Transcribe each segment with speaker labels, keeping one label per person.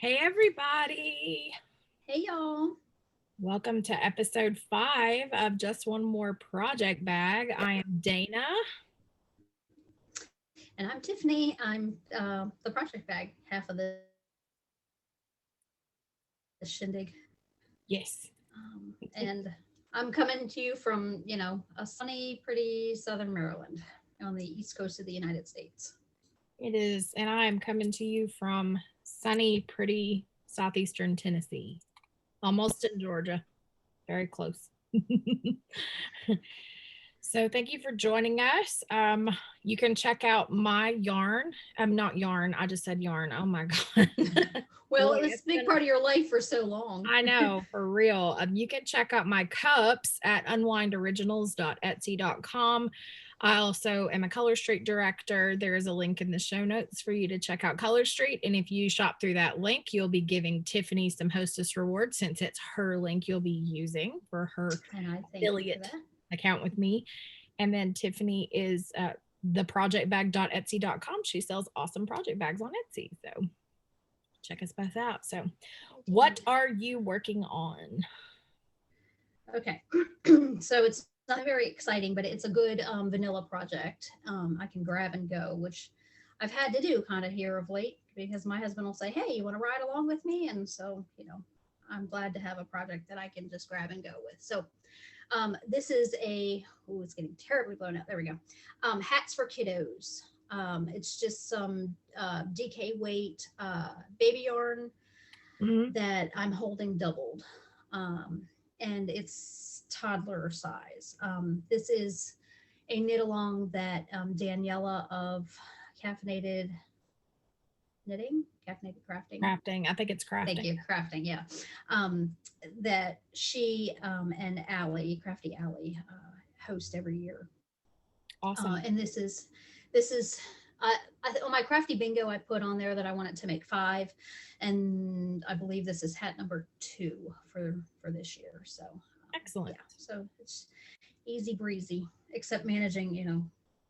Speaker 1: Hey, everybody.
Speaker 2: Hey y'all.
Speaker 1: Welcome to episode 5 of Just One More Project Bag. I am Dana.
Speaker 2: And I'm Tiffany. I'm the project bag, half of the shindig.
Speaker 1: Yes,
Speaker 2: And I'm coming to you from, a sunny, pretty southern Maryland on the east coast of the United States.
Speaker 1: it is. And I am coming to you from sunny, pretty southeastern Tennessee, almost in Georgia, very close. So, thank you for joining us. You can check out my yarn. I'm not yarn. I just said yarn. Oh my God.
Speaker 2: Well,
Speaker 1: Boy,
Speaker 2: it was
Speaker 1: it's
Speaker 2: a big
Speaker 1: been
Speaker 2: part of your life for so long.
Speaker 1: I know, for real. You can check out my cups at unwindoriginals.etsy.com. I also am a Color Street director. There is a link in the show notes for you to check out Color Street. And if you shop through that link, you'll be giving Tiffany some hostess rewards since it's her link you'll be using for her
Speaker 2: And I thank you for
Speaker 1: affiliate
Speaker 2: that.
Speaker 1: account with me. And then Tiffany is theprojectbag.etsy.com. She sells awesome project bags on Etsy. So check us both out. So, what are you working on?
Speaker 2: Okay. So it's not very exciting, but it's a good vanilla project. I can grab and go, which I've had to do kind of here of late because my husband will say, "Hey, you want to ride along with me?" And so, I'm glad to have a project that I can just grab and go with. So, this is it's getting terribly blown out. There we go. Hats for kiddos. It's just some DK weight baby yarn
Speaker 1: Mhm.
Speaker 2: that I'm holding doubled. And it's toddler size. This is a knit along that Daniela of Caffeinated Knitting, Caffeinated Crafting.
Speaker 1: Crafting. I think it's
Speaker 2: Thank
Speaker 1: crafting.
Speaker 2: you, crafting. Yeah, um, that she and Allie, Crafty Allie, host every year. And
Speaker 1: Awesome.
Speaker 2: this is on my crafty bingo I put on there that I wanted to make 5, and I believe this is hat number 2 for this year. So
Speaker 1: Excellent.
Speaker 2: yeah, so it's easy breezy, except managing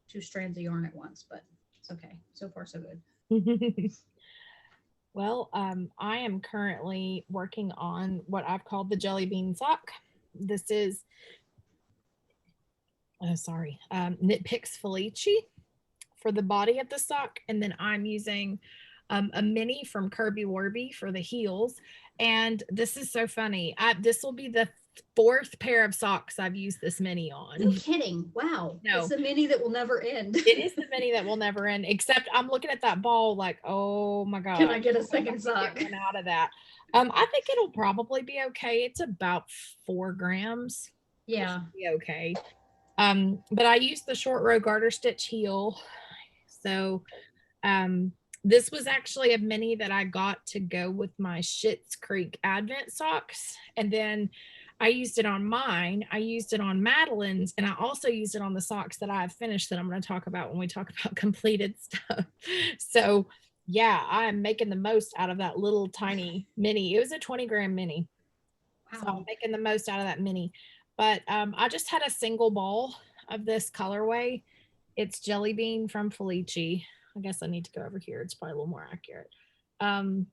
Speaker 2: 2 strands of yarn at once, but it's okay. So far so good.
Speaker 1: Well, I am currently working on what I've called the jelly bean sock. This is, oh, sorry, Knit Picks Felici for the body of the sock. And then I'm using a mini from Kirby Warby for the heels. And this is so funny. This will be the 4th pair of socks I've used this mini
Speaker 2: No
Speaker 1: on.
Speaker 2: kidding. Wow, it's
Speaker 1: No,
Speaker 2: a mini that will never end.
Speaker 1: it is the mini that will never end, except I'm looking at that ball like, oh my
Speaker 2: Can
Speaker 1: God,
Speaker 2: I get a
Speaker 1: if I
Speaker 2: second
Speaker 1: can get
Speaker 2: sock?
Speaker 1: one out of that. I think it'll probably be okay. It's about 4 grams. It
Speaker 2: Yeah.
Speaker 1: should be okay. But I used the short row garter stitch heel. So um this was actually a mini that I got to go with my Schitt's Creek Advent socks. And then I used it on mine. I used it on Madeline's, and I also used it on the socks that I have finished that I'm going to talk about when we talk about completed stuff. So, yeah, I am making the most out of that little tiny mini. It was a 20-gram mini. So I'm
Speaker 2: Wow.
Speaker 1: making the most out of that mini. But I just had a single ball of this colorway. It's Jelly Bean from Felici. I guess I need to go over here. It's probably a little more accurate. Um,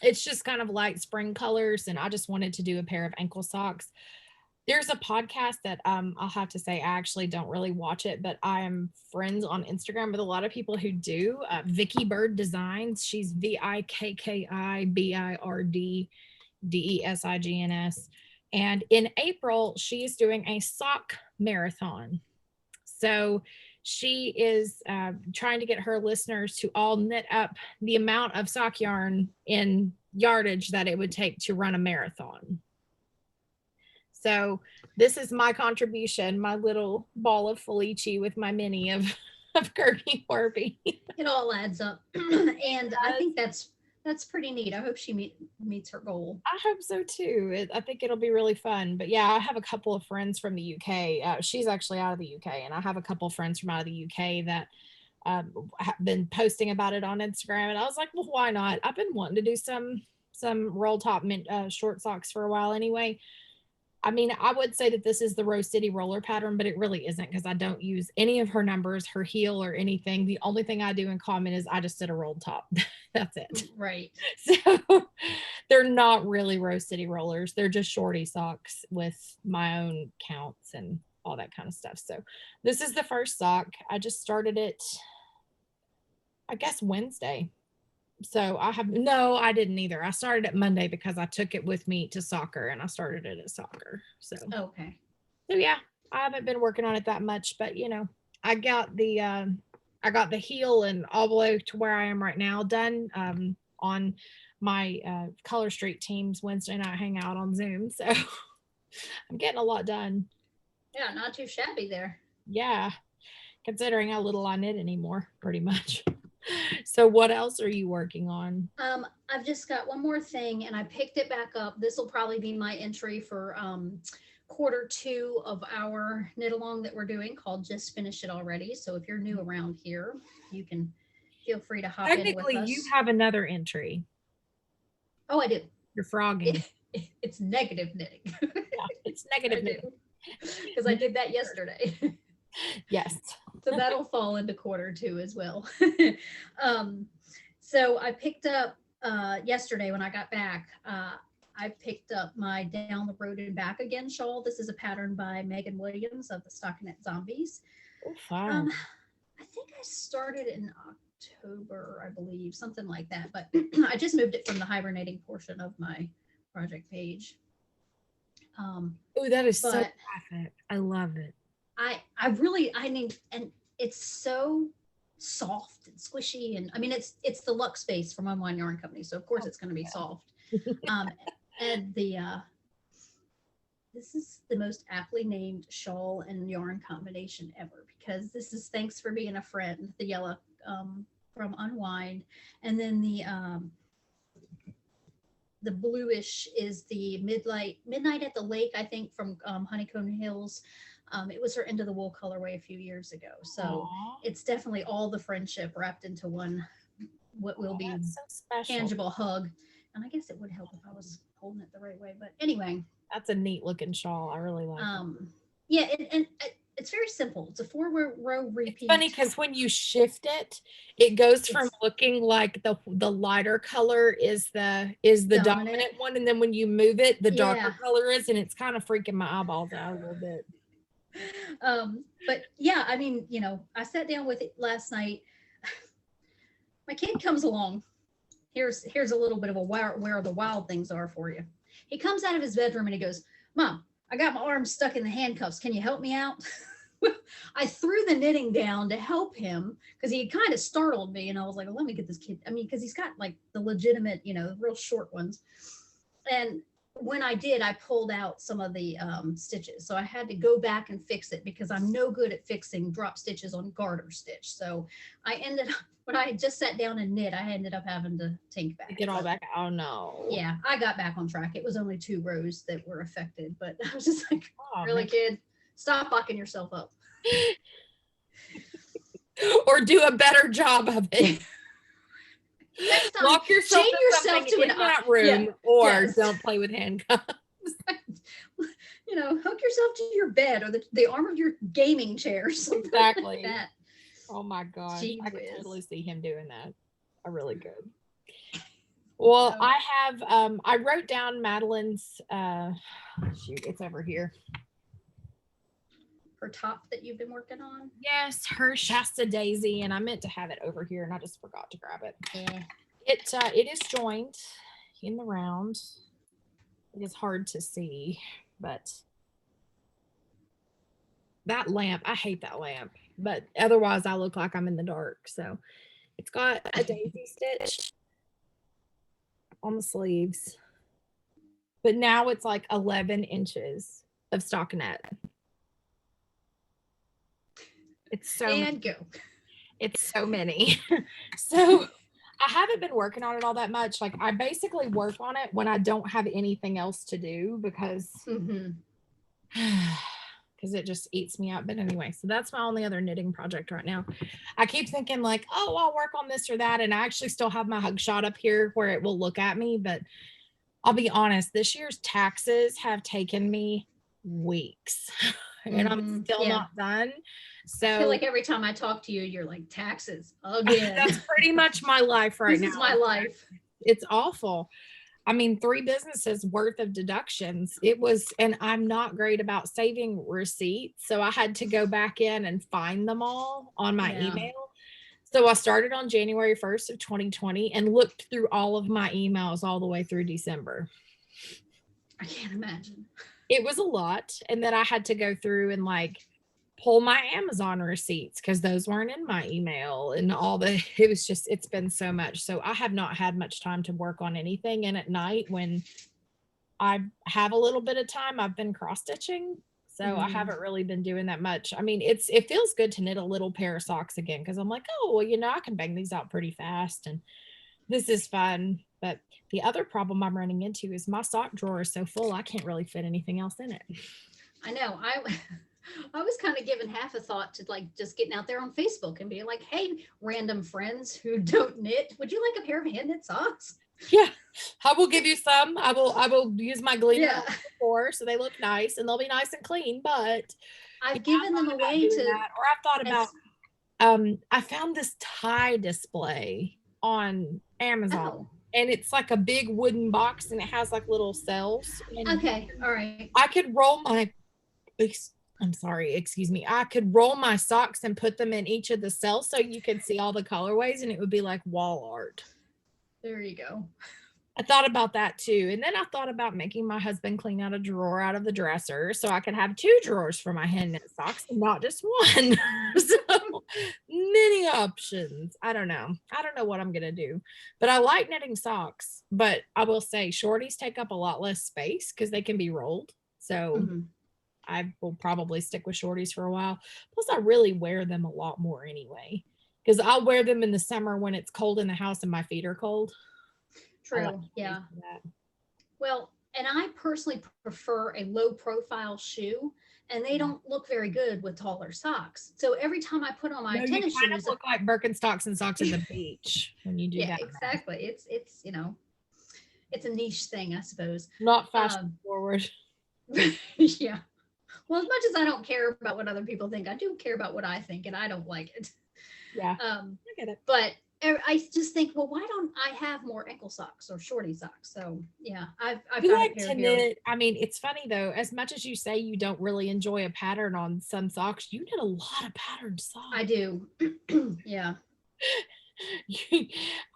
Speaker 1: it's just kind of light spring colors, and I just wanted to do a pair of ankle socks. There's a podcast that I'll have to say I actually don't really watch it, but I am friends on Instagram with a lot of people who do. Vicky Bird Designs. She's VIKKIBIRD DESIGNS. And in April, she is doing a sock marathon. So she is trying to get her listeners to all knit up the amount of sock yarn in yardage that it would take to run a marathon. So this is my contribution, my little ball of Felici with my mini of Kirby Warby.
Speaker 2: It all adds up. And I think that's pretty neat. I hope she meets her goal.
Speaker 1: I hope so too. I think it'll be really fun. But yeah, I have a couple of friends from the UK. She's actually out of the UK, and I have a couple of friends from out of the UK that have been posting about it on Instagram. And I was like, well, why not? I've been wanting to do some roll top short socks for a while anyway. I mean, I would say that this is the Rose City roller pattern, but it really isn't because I don't use any of her numbers, her heel, or anything. The only thing I do in common is I just did a rolled top. That's it.
Speaker 2: Right.
Speaker 1: So they're not really Rose City rollers. They're just shorty socks with my own counts and all that kind of stuff. So this is the first sock. I just started it, I guess, Wednesday. So I didn't either. I started it Monday because I took it with me to soccer and I started it at soccer. So
Speaker 2: Okay.
Speaker 1: So yeah, I haven't been working on it that much, but I got the heel and all the way to where I am right now done on my Color Street team's Wednesday night hangout on Zoom. So I'm getting a lot done.
Speaker 2: Yeah, not too shabby there.
Speaker 1: Yeah, considering how little I knit anymore, pretty much. So what else are you working on?
Speaker 2: I've just got one more thing, and I picked it back up. This will probably be my entry for quarter 2 of our knit along that we're doing, called Just Finish It Already. So if you're new around here, you can feel free to hop in with
Speaker 1: Technically,
Speaker 2: us.
Speaker 1: you have another entry.
Speaker 2: Oh, I do.
Speaker 1: You're frogging.
Speaker 2: It's negative knitting.
Speaker 1: Yeah, it's negative knitting.
Speaker 2: Because I did that yesterday.
Speaker 1: Yes.
Speaker 2: So that'll fall into quarter 2 as well. So I picked up yesterday when I got back, I picked up my Down the Road and Back Again shawl. This is a pattern by Megan Williams of the Stockinette Zombies.
Speaker 1: Oh, fun.
Speaker 2: I think I started in October, I believe, something like that. But I just moved it from the hibernating portion of my project page.
Speaker 1: Oh, that is so graphic. I love it.
Speaker 2: I mean, and it's so soft and squishy, and I mean it's the Lux Space from Unwind Yarn Company, so of course it's going to be soft. And this is the most aptly named shawl and yarn combination ever, because this is Thanks for Being a Friend, the yellow from Unwind, and then the bluish is the Midnight at the Lake, I think, from Honeycomb Hills. It was her End of the Wool colorway a few years ago. So
Speaker 1: Aww.
Speaker 2: It's definitely all the friendship wrapped into one, what will be
Speaker 1: so
Speaker 2: tangible hug. And I guess it would help if I was holding it the right way. But anyway.
Speaker 1: That's a neat looking shawl. I really like it.
Speaker 2: Yeah, and it's very simple. It's a 4-row repeat.
Speaker 1: It's funny because when you shift it, it goes from looking like the lighter color is the dominant one, and then when you move it, the darker color is, and it's kind of freaking my eyeballs out a little bit.
Speaker 2: But yeah, I mean, I sat down with it last night. My kid comes along. Here's a little bit of where the wild things are for you. He comes out of his bedroom and he goes, "Mom, I got my arm stuck in the handcuffs. Can you help me out?" I threw the knitting down to help him because he kind of startled me, and I was like, well, let me get this kid. I mean, because he's got like the legitimate, real short ones. And when I did, I pulled out some of the stitches. So I had to go back and fix it because I'm no good at fixing drop stitches on garter stitch. So I ended up, when I just sat down and knit, I ended up having to take back.
Speaker 1: Get all back. Oh no.
Speaker 2: Yeah, I got back on track. It was only 2 rows that were affected, but I was just like, really, kid? Stop fucking yourself up.
Speaker 1: Or do a better job of it. Lock yourself in that room, or don't play with handcuffs.
Speaker 2: Hook yourself to your bed or the arm of your gaming chair.
Speaker 1: Exactly.
Speaker 2: Like that.
Speaker 1: Oh my gosh.
Speaker 2: Gee
Speaker 1: I could
Speaker 2: whiz.
Speaker 1: totally see him doing that. I really could. Well, I have I wrote down Madeline's shoot, it's over here.
Speaker 2: Her top that you've been working on?
Speaker 1: Yes, her Shasta Daisy, and I meant to have it over here and I just forgot to grab it.
Speaker 2: Yeah.
Speaker 1: It is joined in the round. It is hard to see, but that lamp, I hate that lamp, but otherwise I look like I'm in the dark. So it's got a daisy stitch on the sleeves, but now it's like 11 inches of stockinette. It's so
Speaker 2: and go.
Speaker 1: It's so many. So I haven't been working on it all that much. Like I basically work on it when I don't have anything else to do because it just eats me up. But anyway, so that's my only other knitting project right now. I keep thinking like, oh, I'll work on this or that. And I actually still have my hug shot up here where it will look at me. But I'll be honest, this year's taxes have taken me weeks and I'm still
Speaker 2: Yeah.
Speaker 1: not done.
Speaker 2: I feel
Speaker 1: So
Speaker 2: like every time I talk to you, you're like, taxes again.
Speaker 1: that's pretty much my life right
Speaker 2: This
Speaker 1: now.
Speaker 2: is my life.
Speaker 1: It's awful. I mean, 3 businesses worth of deductions. It was, and I'm not great about saving receipts. So I had to go back in and find them all on my
Speaker 2: Yeah.
Speaker 1: email. So I started on January 1st of 2020 and looked through all of my emails all the way through December.
Speaker 2: I can't imagine.
Speaker 1: It was a lot. And then I had to go through and like pull my Amazon receipts because those weren't in my email and all the, it was just, it's been so much. So I have not had much time to work on anything. And at night when I have a little bit of time, I've been cross stitching. So I haven't really been doing that much. I mean, it feels good to knit a little pair of socks again because I'm like, oh, well, you know, I can bang these out pretty fast and this is fun. But the other problem I'm running into is my sock drawer is so full, I can't really fit anything else in it.
Speaker 2: I know. I was kind of giving half a thought to like just getting out there on Facebook and being like, hey, random friends who don't knit, would you like a pair of hand knit socks?
Speaker 1: Yeah, I will give you some. I will use my gleaner
Speaker 2: Yeah.
Speaker 1: before so they look nice and they'll be nice and clean. But
Speaker 2: I've given them away to
Speaker 1: that, or I've thought about I found this tie display on Amazon.
Speaker 2: Oh,
Speaker 1: And it's like a big wooden box and it has like little cells. And
Speaker 2: okay. All right.
Speaker 1: I could roll my I'm sorry, excuse me. I could roll my socks and put them in each of the cells so you could see all the colorways and it would be like wall art.
Speaker 2: There you go.
Speaker 1: I thought about that too. And then I thought about making my husband clean out a drawer out of the dresser so I could have 2 drawers for my hand knit socks and not just one. So many options. I don't know. I don't know what I'm going to do, but I like knitting socks. But I will say shorties take up a lot less space because they can be rolled. So I will probably stick with shorties for a while. Plus, I really wear them a lot more anyway because I'll wear them in the summer when it's cold in the house and my feet are cold.
Speaker 2: True. Yeah. Well, and I personally prefer a low profile shoe, and they don't look very good with taller socks. So every time I put on my tennis
Speaker 1: you kind
Speaker 2: shoes,
Speaker 1: of look like Birkenstocks and socks at the beach when you do
Speaker 2: yeah,
Speaker 1: that.
Speaker 2: exactly. It's you know, it's a niche thing, I suppose.
Speaker 1: Not fashion forward.
Speaker 2: Yeah. Well, as much as I don't care about what other people think, I do care about what I think, and I don't like it.
Speaker 1: Yeah. I get it.
Speaker 2: But I just think, well, why don't I have more ankle socks or shorty socks? So yeah, I've
Speaker 1: You like to knit. I mean, it's funny though, as much as you say you don't really enjoy a pattern on some socks, you knit a lot of patterned socks.
Speaker 2: I do. Yeah.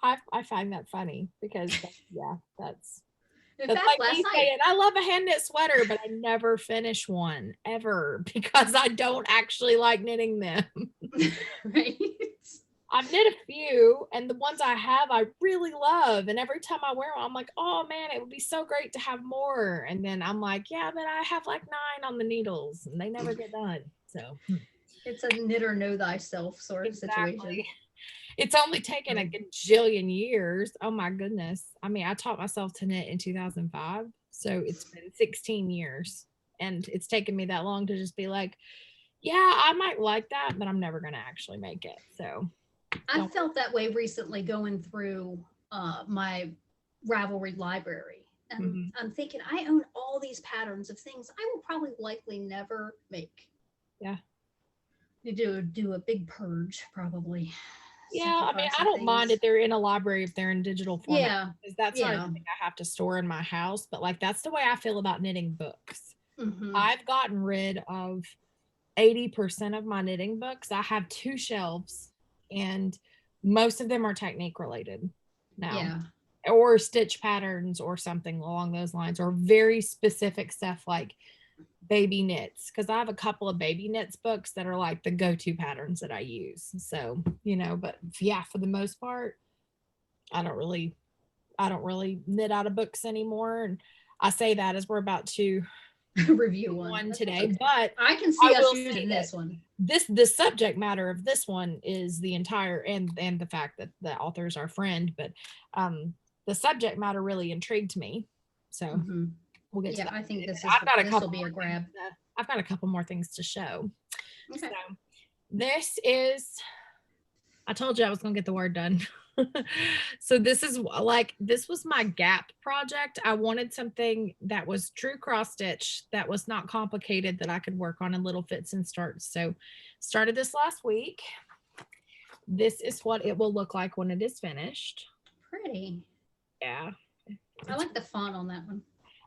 Speaker 1: I find that funny because that's
Speaker 2: in
Speaker 1: that's
Speaker 2: fact,
Speaker 1: like
Speaker 2: last
Speaker 1: me
Speaker 2: night,
Speaker 1: saying I love a hand knit sweater, but I never finish one ever because I don't actually like knitting them.
Speaker 2: right?
Speaker 1: I've knit a few, and the ones I have, I really love. And every time I wear them, I'm like, oh man, it would be so great to have more. And then I'm like, yeah, but I have like 9 on the needles, and they never get done. So
Speaker 2: it's a knit or know thyself sort of situation.
Speaker 1: It's only taken a gajillion years. Oh my goodness. I mean, I taught myself to knit in 2005, so it's been 16 years, and it's taken me that long to just be like, yeah, I might like that, but I'm never going to actually make it. So
Speaker 2: I felt that way recently going through my Ravelry library. And I'm thinking, I own all these patterns of things I will probably likely never make.
Speaker 1: Yeah.
Speaker 2: You do a big purge, probably.
Speaker 1: Yeah, I mean, I don't mind if they're in a library, if they're in digital format.
Speaker 2: Yeah.
Speaker 1: Because that's not something I have to store in my house. But like, that's the way I feel about knitting books. I've gotten rid of 80% of my knitting books. I have 2 shelves, and most of them are technique related now, or stitch patterns or something along those lines, or very specific stuff like baby knits, because I have a couple of baby knits books that are like the go-to patterns that I use. So, you know, but yeah, for the most part, I don't really knit out of books anymore. And I say that as we're about to
Speaker 2: review one
Speaker 1: today, but
Speaker 2: I can see us using this one.
Speaker 1: The subject matter of this one is the entire and the fact that the author's our friend, but the subject matter really intrigued me. So we'll get to that.
Speaker 2: I think this will be a grab.
Speaker 1: I've got a couple more things to show.
Speaker 2: Okay.
Speaker 1: So this is, I told you I was gonna get the word done. So this is like, this was my gap project. I wanted something that was true cross stitch, that was not complicated, that I could work on in little fits and starts. So started this last week. This is what it will look like when it is finished.
Speaker 2: Pretty.
Speaker 1: Yeah.
Speaker 2: I like the font on that one.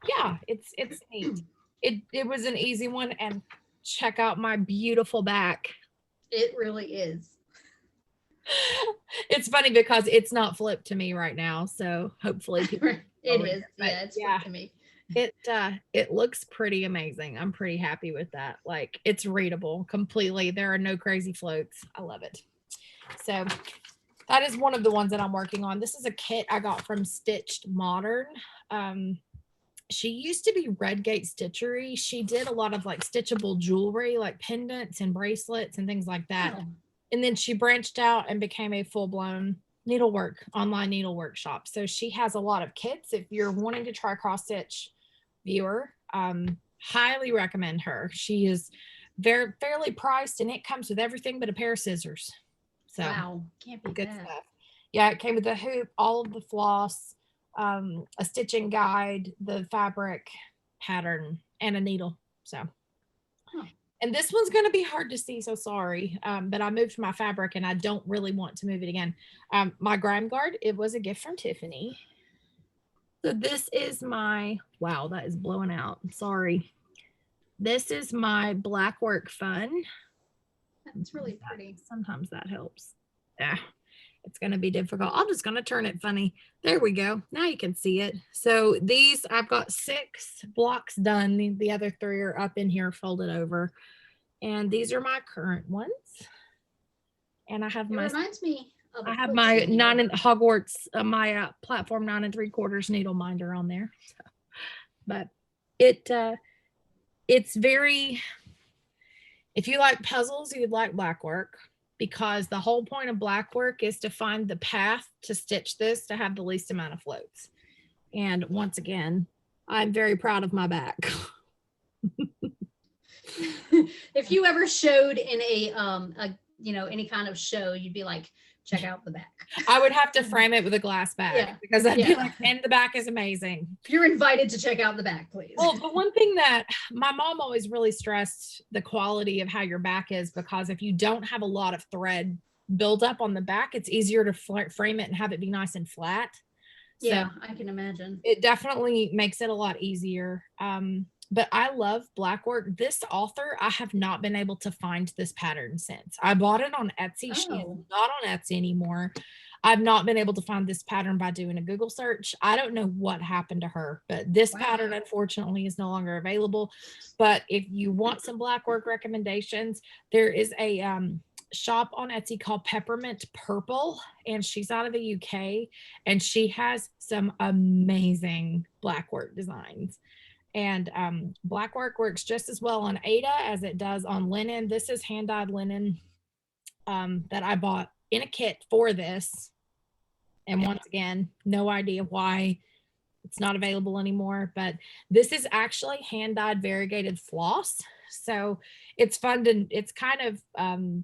Speaker 1: Yeah, it's neat. It was an easy one, and check out my beautiful back.
Speaker 2: It really is.
Speaker 1: It's funny because it's not flipped to me right now, so hopefully people
Speaker 2: It is. Yeah, it's
Speaker 1: yeah,
Speaker 2: flipped to me.
Speaker 1: it looks pretty amazing. I'm pretty happy with that. Like, it's readable completely. There are no crazy floats. I love it. So that is one of the ones that I'm working on. This is a kit I got from Stitched Modern. She used to be Redgate Stitchery. She did a lot of like stitchable jewelry, like pendants and bracelets and things like that.
Speaker 2: Oh,
Speaker 1: And then she branched out and became a full-blown online needlework shop. So she has a lot of kits. If you're wanting to try cross stitch, viewer, highly recommend her. She is very fairly priced, and it comes with everything but a pair of scissors. So
Speaker 2: wow. Can't beat
Speaker 1: good
Speaker 2: that.
Speaker 1: stuff. Yeah, it came with the hoop, all of the floss, a stitching guide, the fabric pattern, and a needle. So,
Speaker 2: Huh.
Speaker 1: and this one's going to be hard to see, so sorry. But I moved my fabric, and I don't really want to move it again. My grime guard, it was a gift from Tiffany. So this is my, wow, that is blowing out. Sorry. This is my black work fun.
Speaker 2: That's really pretty.
Speaker 1: Sometimes that helps. Yeah, it's going to be difficult. I'm just going to turn it funny. There we go. Now you can see it. So these, I've got 6 blocks done. The other 3 are up in here folded over. And these are my current ones. And I have
Speaker 2: It reminds me of
Speaker 1: I have my Hogwarts, my platform 9 3/4 needle minder on there. So, but it's very, if you like puzzles, you'd like black work, because the whole point of black work is to find the path to stitch this to have the least amount of floats. And once again, I'm very proud of my back.
Speaker 2: If you ever showed in a any kind of show, you'd be like, check out the back.
Speaker 1: I would have to frame it with a glass bag, because I'd be like, and the back is amazing.
Speaker 2: You're invited to check out the back, please.
Speaker 1: Well, the one thing that my mom always really stressed, the quality of how your back is, because if you don't have a lot of thread build up on the back, it's easier to frame it and have it be nice and flat.
Speaker 2: Yeah, so I can imagine.
Speaker 1: It definitely makes it a lot easier. But I love black work. This author, I have not been able to find this pattern since. I bought it on Etsy. Oh. She's not on Etsy anymore. I've not been able to find this pattern by doing a Google search. I don't know what happened to her, but this pattern, unfortunately, is no longer available. But if you want some black work recommendations, there is a shop on Etsy called Peppermint Purple, and she's out of the UK, and she has some amazing black work designs. And black work works just as well on Aida as it does on linen. This is hand-dyed linen that I bought in a kit for this. And once again, no idea why it's not available anymore, but this is actually hand-dyed variegated floss. So it's fun to, it's kind of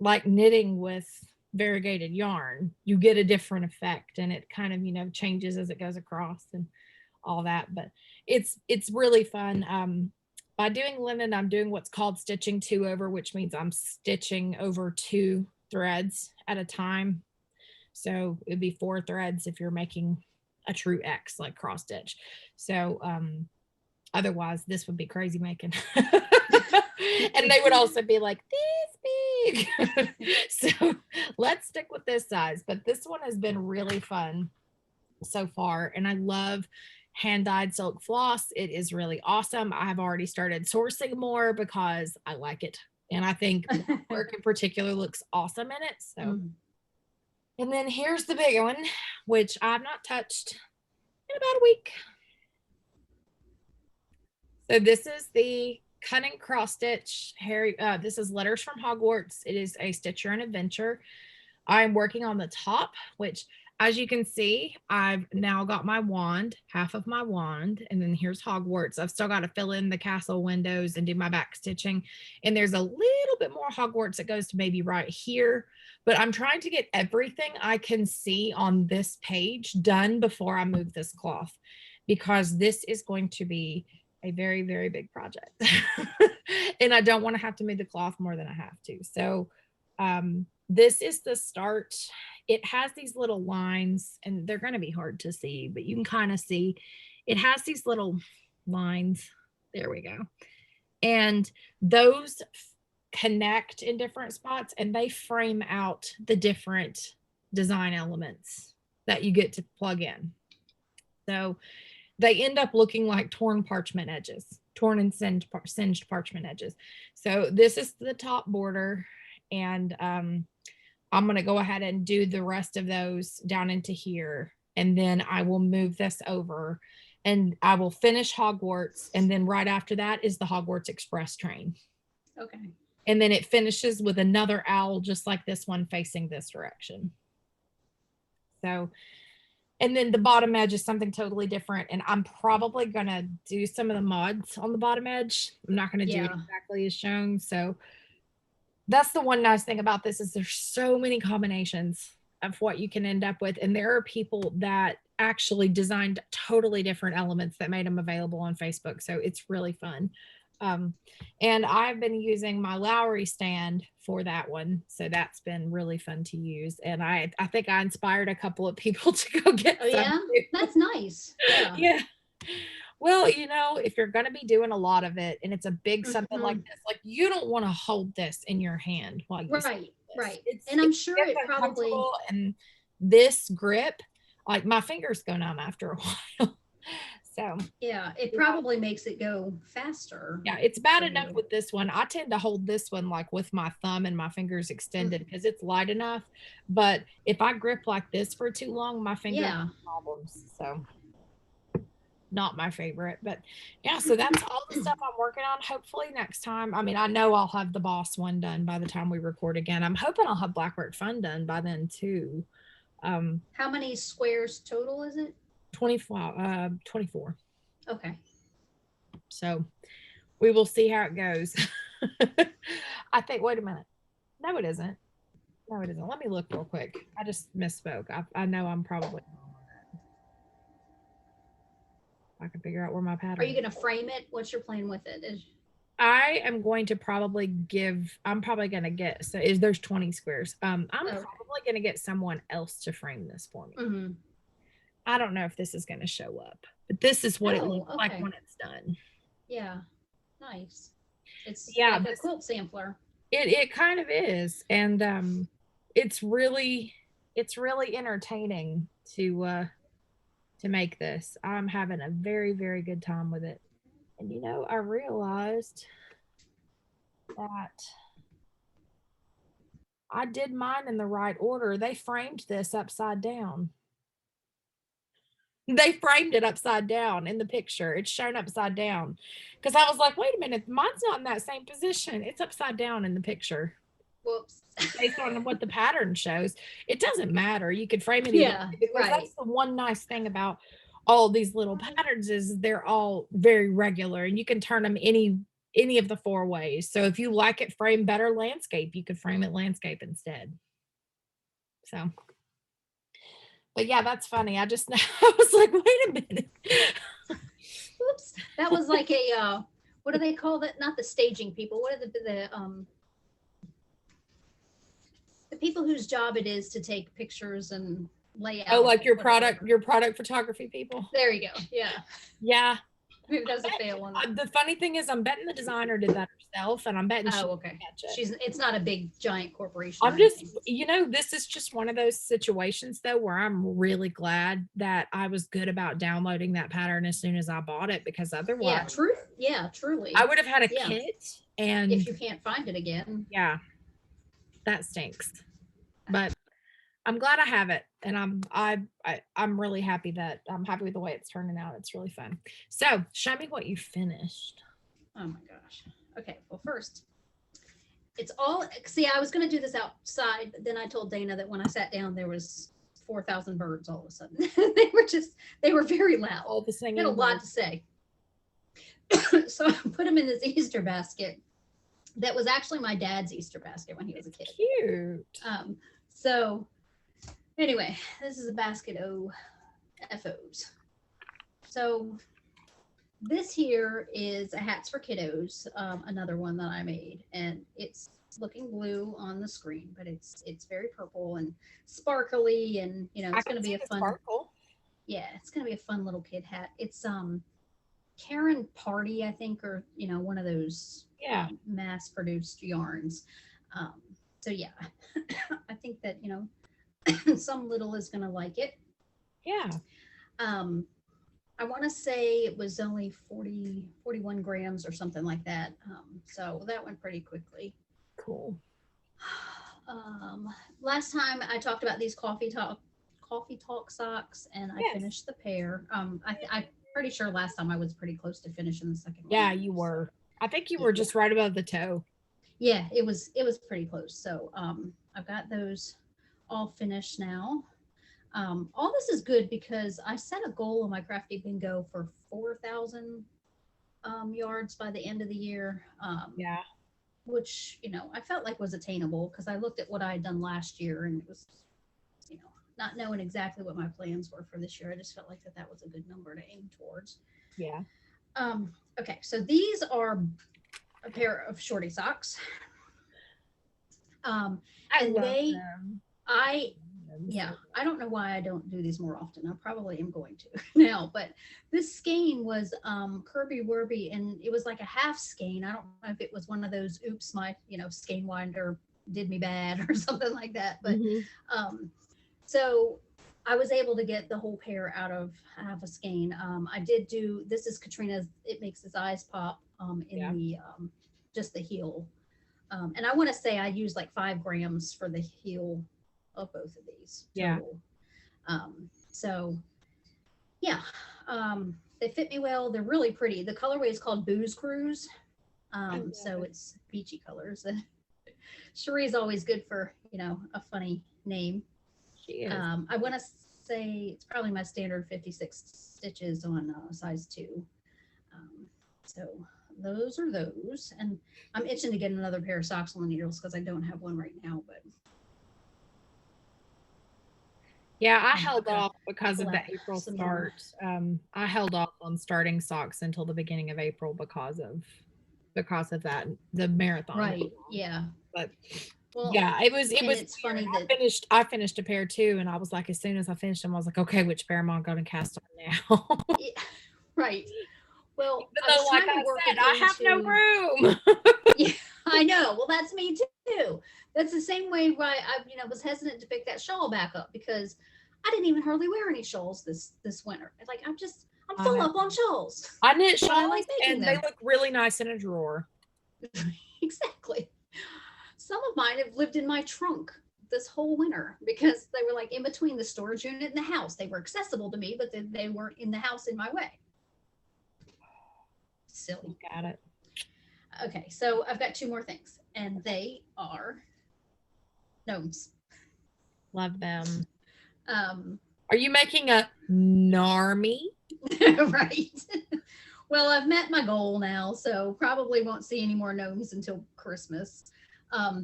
Speaker 1: like knitting with variegated yarn. You get a different effect, and it kind of, changes as it goes across and all that. But it's really fun. By doing linen, I'm doing what's called stitching 2 over, which means I'm stitching over 2 threads at a time. So it'd be 4 threads if you're making a true X, like cross stitch. So otherwise this would be crazy making. And they would also be like this big. So let's stick with this size. But this one has been really fun so far, and I love hand-dyed silk floss. It is really awesome. I have already started sourcing more because I like it, and I think work in particular looks awesome in it. So and then here's the big one, which I've not touched in about a week. So this is the Cunning Cross Stitch Harry. This is Letters from Hogwarts. It is a Stitcher and Adventure. I'm working on the top, which as you can see, I've now got my wand, half of my wand, and then here's Hogwarts. I've still got to fill in the castle windows and do my back stitching. And there's a little bit more Hogwarts that goes to maybe right here, but I'm trying to get everything I can see on this page done before I move this cloth, because this is going to be a very, very big project. And I don't want to have to move the cloth more than I have to. So this is the start. It has these little lines, and they're going to be hard to see, but you can kind of see it has these little lines. There we go. And those connect in different spots, and they frame out the different design elements that you get to plug in. So they end up looking like torn parchment edges, torn and singed parchment edges. So this is the top border, and I'm going to go ahead and do the rest of those down into here, and then I will move this over and I will finish Hogwarts, and then right after that is the Hogwarts Express train.
Speaker 2: Okay.
Speaker 1: And then it finishes with another owl just like this one facing this direction. So, and then the bottom edge is something totally different. And I'm probably going to do some of the mods on the bottom edge. I'm not going to do it exactly as shown. So that's the one nice thing about this is there's so many combinations of what you can end up with. And there are people that actually designed totally different elements that made them available on Facebook. So it's really fun. And I've been using my Ravelry stand for that one. So that's been really fun to use. And I think I inspired a couple of people to go get
Speaker 2: some. Yeah, that's nice. Yeah.
Speaker 1: Yeah. Well, you know, if you're going to be doing a lot of it and it's a big something like this, like you don't want to hold this in your hand while you
Speaker 2: right. And I'm sure it probably,
Speaker 1: and this grip, like my fingers go numb after a while. So
Speaker 2: yeah, it probably makes it go faster.
Speaker 1: Yeah, it's bad enough with this one. I tend to hold this one like with my thumb and my fingers extended because it's light enough. But if I grip like this for too long, my fingers have problems. So not my favorite. But yeah, so that's all the stuff I'm working on. Hopefully next time. I mean, I know I'll have the boss one done by the time we record again. I'm hoping I'll have Blackbird Fun done by then too.
Speaker 2: How many squares total is it?
Speaker 1: 24.
Speaker 2: Okay.
Speaker 1: So we will see how it goes. I think, wait a minute. No, it isn't. No, it isn't. Let me look real quick. I just misspoke. I know I'm probably I can figure out where my pattern.
Speaker 2: Are you going to frame it? What's your plan with it?
Speaker 1: I am going to probably I'm probably going to get, so there's 20 squares. I'm probably going to get someone else to frame this for me.
Speaker 2: Mm-hmm.
Speaker 1: I don't know if this is going to show up, but this is what it looks like when it's done.
Speaker 2: Yeah. Nice. It's like a quilt sampler.
Speaker 1: It kind of is. And it's really entertaining to make this. I'm having a very, very good time with it. And you know, I realized that I did mine in the right order. They framed this upside down. They framed it upside down in the picture. It's shown upside down. Because I was like, wait a minute, mine's not in that same position. It's upside down in the picture.
Speaker 2: Whoops.
Speaker 1: Based on what the pattern shows. It doesn't matter. You could frame it.
Speaker 2: Because
Speaker 1: that's the one nice thing about all these little patterns is they're all very regular and you can turn them any of the 4 ways. So if you like it framed better landscape, you could frame it landscape instead. So but yeah, that's funny. I was like, wait a minute.
Speaker 2: Oops. That was like a what do they call that? Not the staging people. What are the people whose job it is to take pictures and lay out?
Speaker 1: Oh, like your product photography people.
Speaker 2: There you go. Yeah.
Speaker 1: Yeah.
Speaker 2: Maybe that's a fail one.
Speaker 1: The funny thing is I'm betting the designer did that herself, and I'm betting
Speaker 2: it's not a big giant corporation.
Speaker 1: I'm just, you know, this is just one of those situations though where I'm really glad that I was good about downloading that pattern as soon as I bought it, because otherwise
Speaker 2: truly
Speaker 1: I would have had a kit, and
Speaker 2: if you can't find it again,
Speaker 1: that stinks. But I'm glad I have it, and I'm really happy with the way it's turning out. It's really fun. So show me what you finished.
Speaker 2: Oh my gosh. Okay, well first, it's all, see, I was going to do this outside, but then I told Dana that when I sat down there was 4,000 birds all of a sudden. They were very loud.
Speaker 1: All the singing.
Speaker 2: Had a lot to say. So I put them in this Easter basket. That was actually my dad's Easter basket when he was a kid.
Speaker 1: Cute.
Speaker 2: So anyway, this is a basket of FOs. So this here is a Hats for Kiddos, another one that I made, and it's looking blue on the screen, but it's very purple and sparkly, and it's going to be a fun
Speaker 1: sparkle.
Speaker 2: Yeah, it's going to be a fun little kid hat. It's Karen Party, I think, or one of those mass produced yarns. So yeah, I think that some little is going to like it.
Speaker 1: Yeah.
Speaker 2: I want to say it was only 41 grams or something like that. So that went pretty quickly.
Speaker 1: Cool.
Speaker 2: Last time I talked about these coffee talk socks, and I finished the pair. I'm pretty sure last time I was pretty close to finishing the second one.
Speaker 1: Yeah, you were. I think you were just right above the toe.
Speaker 2: Yeah, it was pretty close. So I've got those all finished now. All this is good because I set a goal on my Crafty Bingo for 4,000 yards by the end of the year. Which, I felt like was attainable because I looked at what I had done last year, and it was, not knowing exactly what my plans were for this year. I just felt like that was a good number to aim towards.
Speaker 1: Yeah.
Speaker 2: Okay, so these are a pair of shorty socks.
Speaker 1: I love them.
Speaker 2: I don't know why I don't do these more often. I probably am going to now, but this skein was Kirby Werby, and it was like a half skein. I don't know if it was one of those oops, my skein winder did me bad or something like that, but so I was able to get the whole pair out of half a skein. I did do, this is Katrina's It Makes His Eyes Pop in the just the heel, and I want to say I used like 5 grams for the heel of both of these total. So yeah, they fit me well. They're really pretty. The colorway is called Booze Cruise, so it's beachy colors, and Cherie's always good for a funny name.
Speaker 1: She is.
Speaker 2: I want to say it's probably my standard 56 stitches on size 2. So those are those, and I'm itching to get another pair of socks on the needles because I don't have one right now, but
Speaker 1: yeah, I held off because of the April start. I held off on starting socks until the beginning of April because of that, the marathon.
Speaker 2: Right. Yeah.
Speaker 1: But yeah, it was
Speaker 2: it's funny that
Speaker 1: I finished a pair too, and I was like, as soon as I finished them, I was like, okay, which pair am I going to cast on now?
Speaker 2: Right. Well,
Speaker 1: like I said, I have no room.
Speaker 2: Yeah, I know. Well, that's me too. That's the same way why I was hesitant to pick that shawl back up, because I didn't even hardly wear any shawls this winter. Like I'm full up on shawls.
Speaker 1: I knit shawls, and they look really nice in a drawer.
Speaker 2: Exactly. Some of mine have lived in my trunk this whole winter because they were like in between the storage unit and the house. They were accessible to me, but they weren't in the house in my way. Silly.
Speaker 1: Got it.
Speaker 2: Okay, so I've got 2 more things, and they are gnomes.
Speaker 1: Love them. Are you making a Gnomarmy?
Speaker 2: Right. Well, I've met my goal now, so probably won't see any more gnomes until Christmas.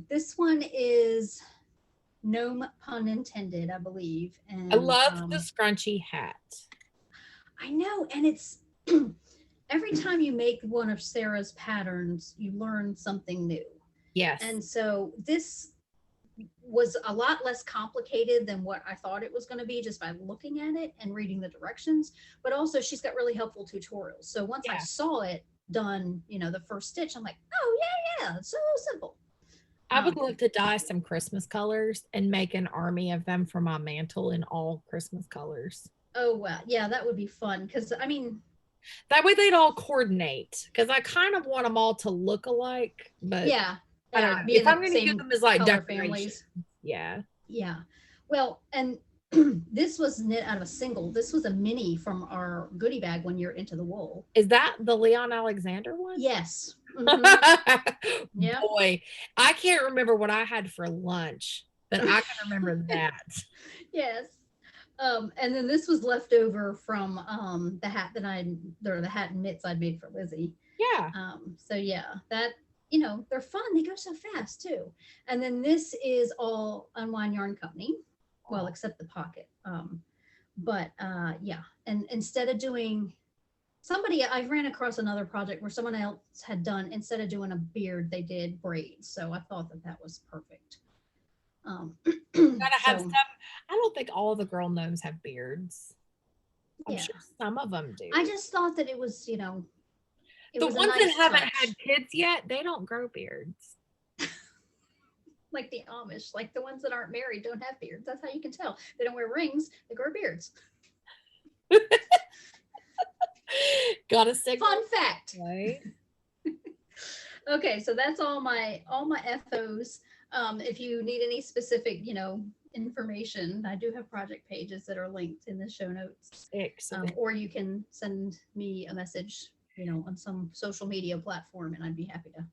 Speaker 2: This one is gnome, pun intended, I believe. And
Speaker 1: I love the scrunchy hat.
Speaker 2: I know, and it's every time you make one of Sarah's patterns, you learn something new.
Speaker 1: Yes.
Speaker 2: And so this was a lot less complicated than what I thought it was going to be just by looking at it and reading the directions. But also she's got really helpful tutorials. So once I saw it done, the first stitch, I'm like, oh yeah, it's so simple.
Speaker 1: I would love to dye some Christmas colors and make an army of them for my mantle in all Christmas colors.
Speaker 2: Oh, wow. Yeah, that would be fun. Because,
Speaker 1: that way they'd all coordinate. Because I kind of want them all to look alike. But
Speaker 2: yeah.
Speaker 1: I don't know. If I'm going to use them as like decorations. Yeah.
Speaker 2: Yeah. Well, and this was knit out of a single. This was a mini from our goodie bag when you're into the wool.
Speaker 1: Is that the Leon Alexander one?
Speaker 2: Yes. Mm-hmm.
Speaker 1: Yeah. Boy, I can't remember what I had for lunch, but I can remember that.
Speaker 2: Yes. And then this was left over from the hat the hat and mitts I'd made for Lizzie.
Speaker 1: Yeah.
Speaker 2: So yeah, that, they're fun. They go so fast too. And then this is all Unwind Yarn Company. Well, except the pocket. But yeah, and instead of doing I ran across another project where someone else had done, instead of doing a beard, they did braids. So I thought that was perfect.
Speaker 1: Gotta have some.
Speaker 2: So
Speaker 1: I don't think all the girl gnomes have beards. I'm
Speaker 2: yeah,
Speaker 1: sure some of them do.
Speaker 2: I just thought that it was, it
Speaker 1: The
Speaker 2: was a
Speaker 1: ones that
Speaker 2: nice
Speaker 1: haven't
Speaker 2: touch.
Speaker 1: had kids yet, they don't grow beards.
Speaker 2: Like the Amish, like the ones that aren't married don't have beards. That's how you can tell. They don't wear rings, they grow beards.
Speaker 1: Got a signal.
Speaker 2: Fun fact.
Speaker 1: Right?
Speaker 2: Okay, so that's all my FOs. If you need any specific, information, I do have project pages that are linked in the show notes.
Speaker 1: Excellent.
Speaker 2: Or you can send me a message, on some social media platform, and I'd be happy to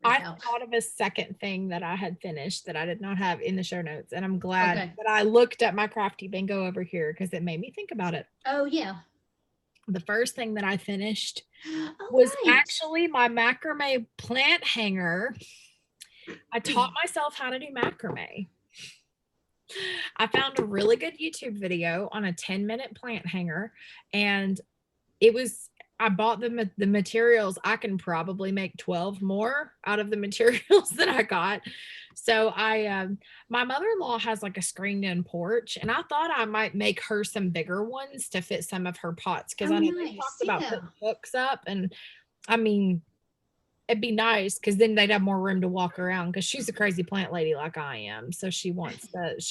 Speaker 2: reach out.
Speaker 1: thought of a second thing that I had finished that I did not have in the show notes, and I'm glad
Speaker 2: Okay.
Speaker 1: that I looked at my crafty bingo over here because it made me think about it.
Speaker 2: Oh yeah.
Speaker 1: The first thing that I finished
Speaker 2: Oh,
Speaker 1: was
Speaker 2: right.
Speaker 1: actually my macrame plant hanger. I taught myself how to do macrame. I found a really good YouTube video on a 10-minute plant hanger, and I bought the materials. I can probably make 12 more out of the materials that I got. So my mother-in-law has like a screened-in porch, and I thought I might make her some bigger ones to fit some of her pots, because I know they talked about putting hooks up, and I mean, it'd be nice because then they'd have more room to walk around, because she's a crazy plant lady like I am. So she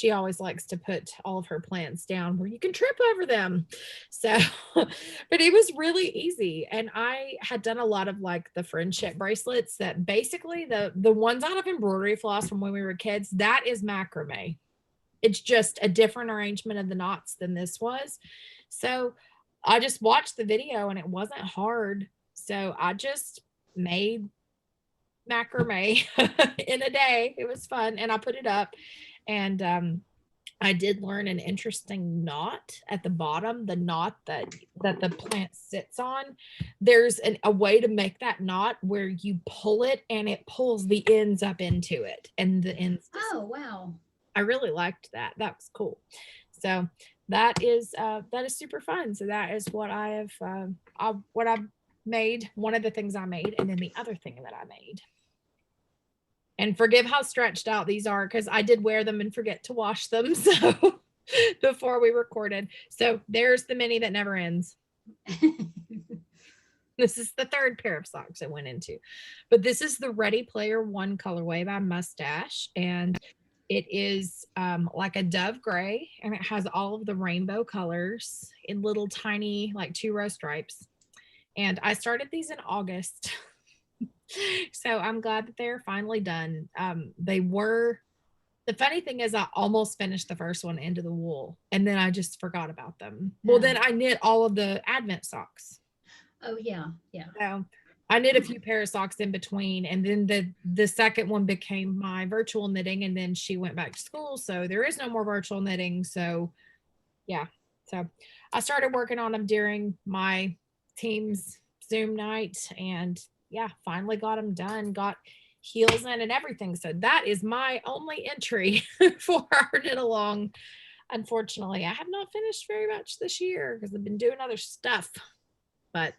Speaker 1: always likes to put all of her plants down where you can trip over them. So, but it was really easy. And I had done a lot of like the friendship bracelets that basically the ones out of embroidery floss from when we were kids, that is macrame. It's just a different arrangement of the knots than this was. So I just watched the video and it wasn't hard. So I just made macrame in a day. It was fun, and I put it up, and I did learn an interesting knot at the bottom, the knot that the plant sits on. There's a way to make that knot where you pull it and it pulls the ends up into it, and the ends.
Speaker 2: Oh wow!
Speaker 1: I really liked that. That was cool. So that is super fun. So that is what I have what I've made, one of the things I made, and then the other thing that I made. And forgive how stretched out these are, because I did wear them and forget to wash them. So before we recorded. So there's the mini that never ends. This is the third pair of socks I went into. But this is the Ready Player One colorway by Mustache. And it is like a dove gray, and it has all of the rainbow colors in little tiny like 2-row stripes. And I started these in August. So I'm glad that they're finally done. The funny thing is I almost finished the first one into the wool, and then I just forgot about them. Well, then I knit all of the Advent socks.
Speaker 2: Oh yeah.
Speaker 1: So I knit a few pair of socks in between, and then the second one became my virtual knitting, and then she went back to school, so there is no more virtual knitting. So yeah. So I started working on them during my team's Zoom night, and yeah, finally got them done, got heels in and everything. So that is my only entry for our knit along. Unfortunately, I have not finished very much this year because I've been doing other stuff. But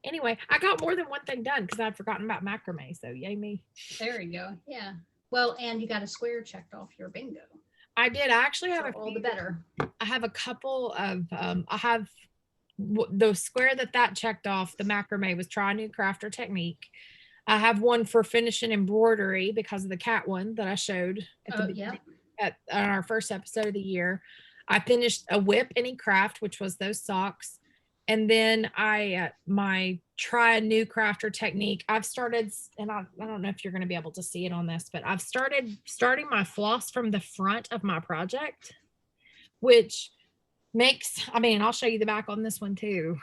Speaker 1: anyway, I got more than one thing done because I'd forgotten about macrame. So yay me.
Speaker 2: There you go. Yeah. Well, and you got a square checked off your bingo.
Speaker 1: I did. I actually have
Speaker 2: all the better.
Speaker 1: I have a couple of I have the square that checked off. The macrame was try a new craft or technique. I have one for finishing embroidery because of the cat one that I showed at the beginning, on our first episode of the year. I finished a whip any craft, which was those socks. And then my try a new craft or technique. I've started, and I don't know if you're going to be able to see it on this, but I've starting my floss from the front of my project, which makes, I'll show you the back on this one too.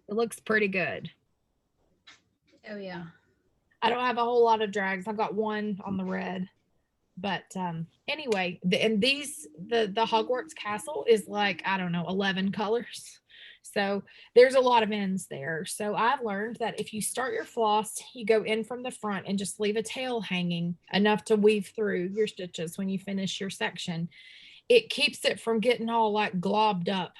Speaker 1: It looks pretty good.
Speaker 2: Oh yeah.
Speaker 1: I don't have a whole lot of drags. I've got one on the red. But anyway, the Hogwarts castle is like, I don't know, 11 colors. So there's a lot of ends there. So I've learned that if you start your floss, you go in from the front and just leave a tail hanging enough to weave through your stitches when you finish your section. It keeps it from getting all like globbed up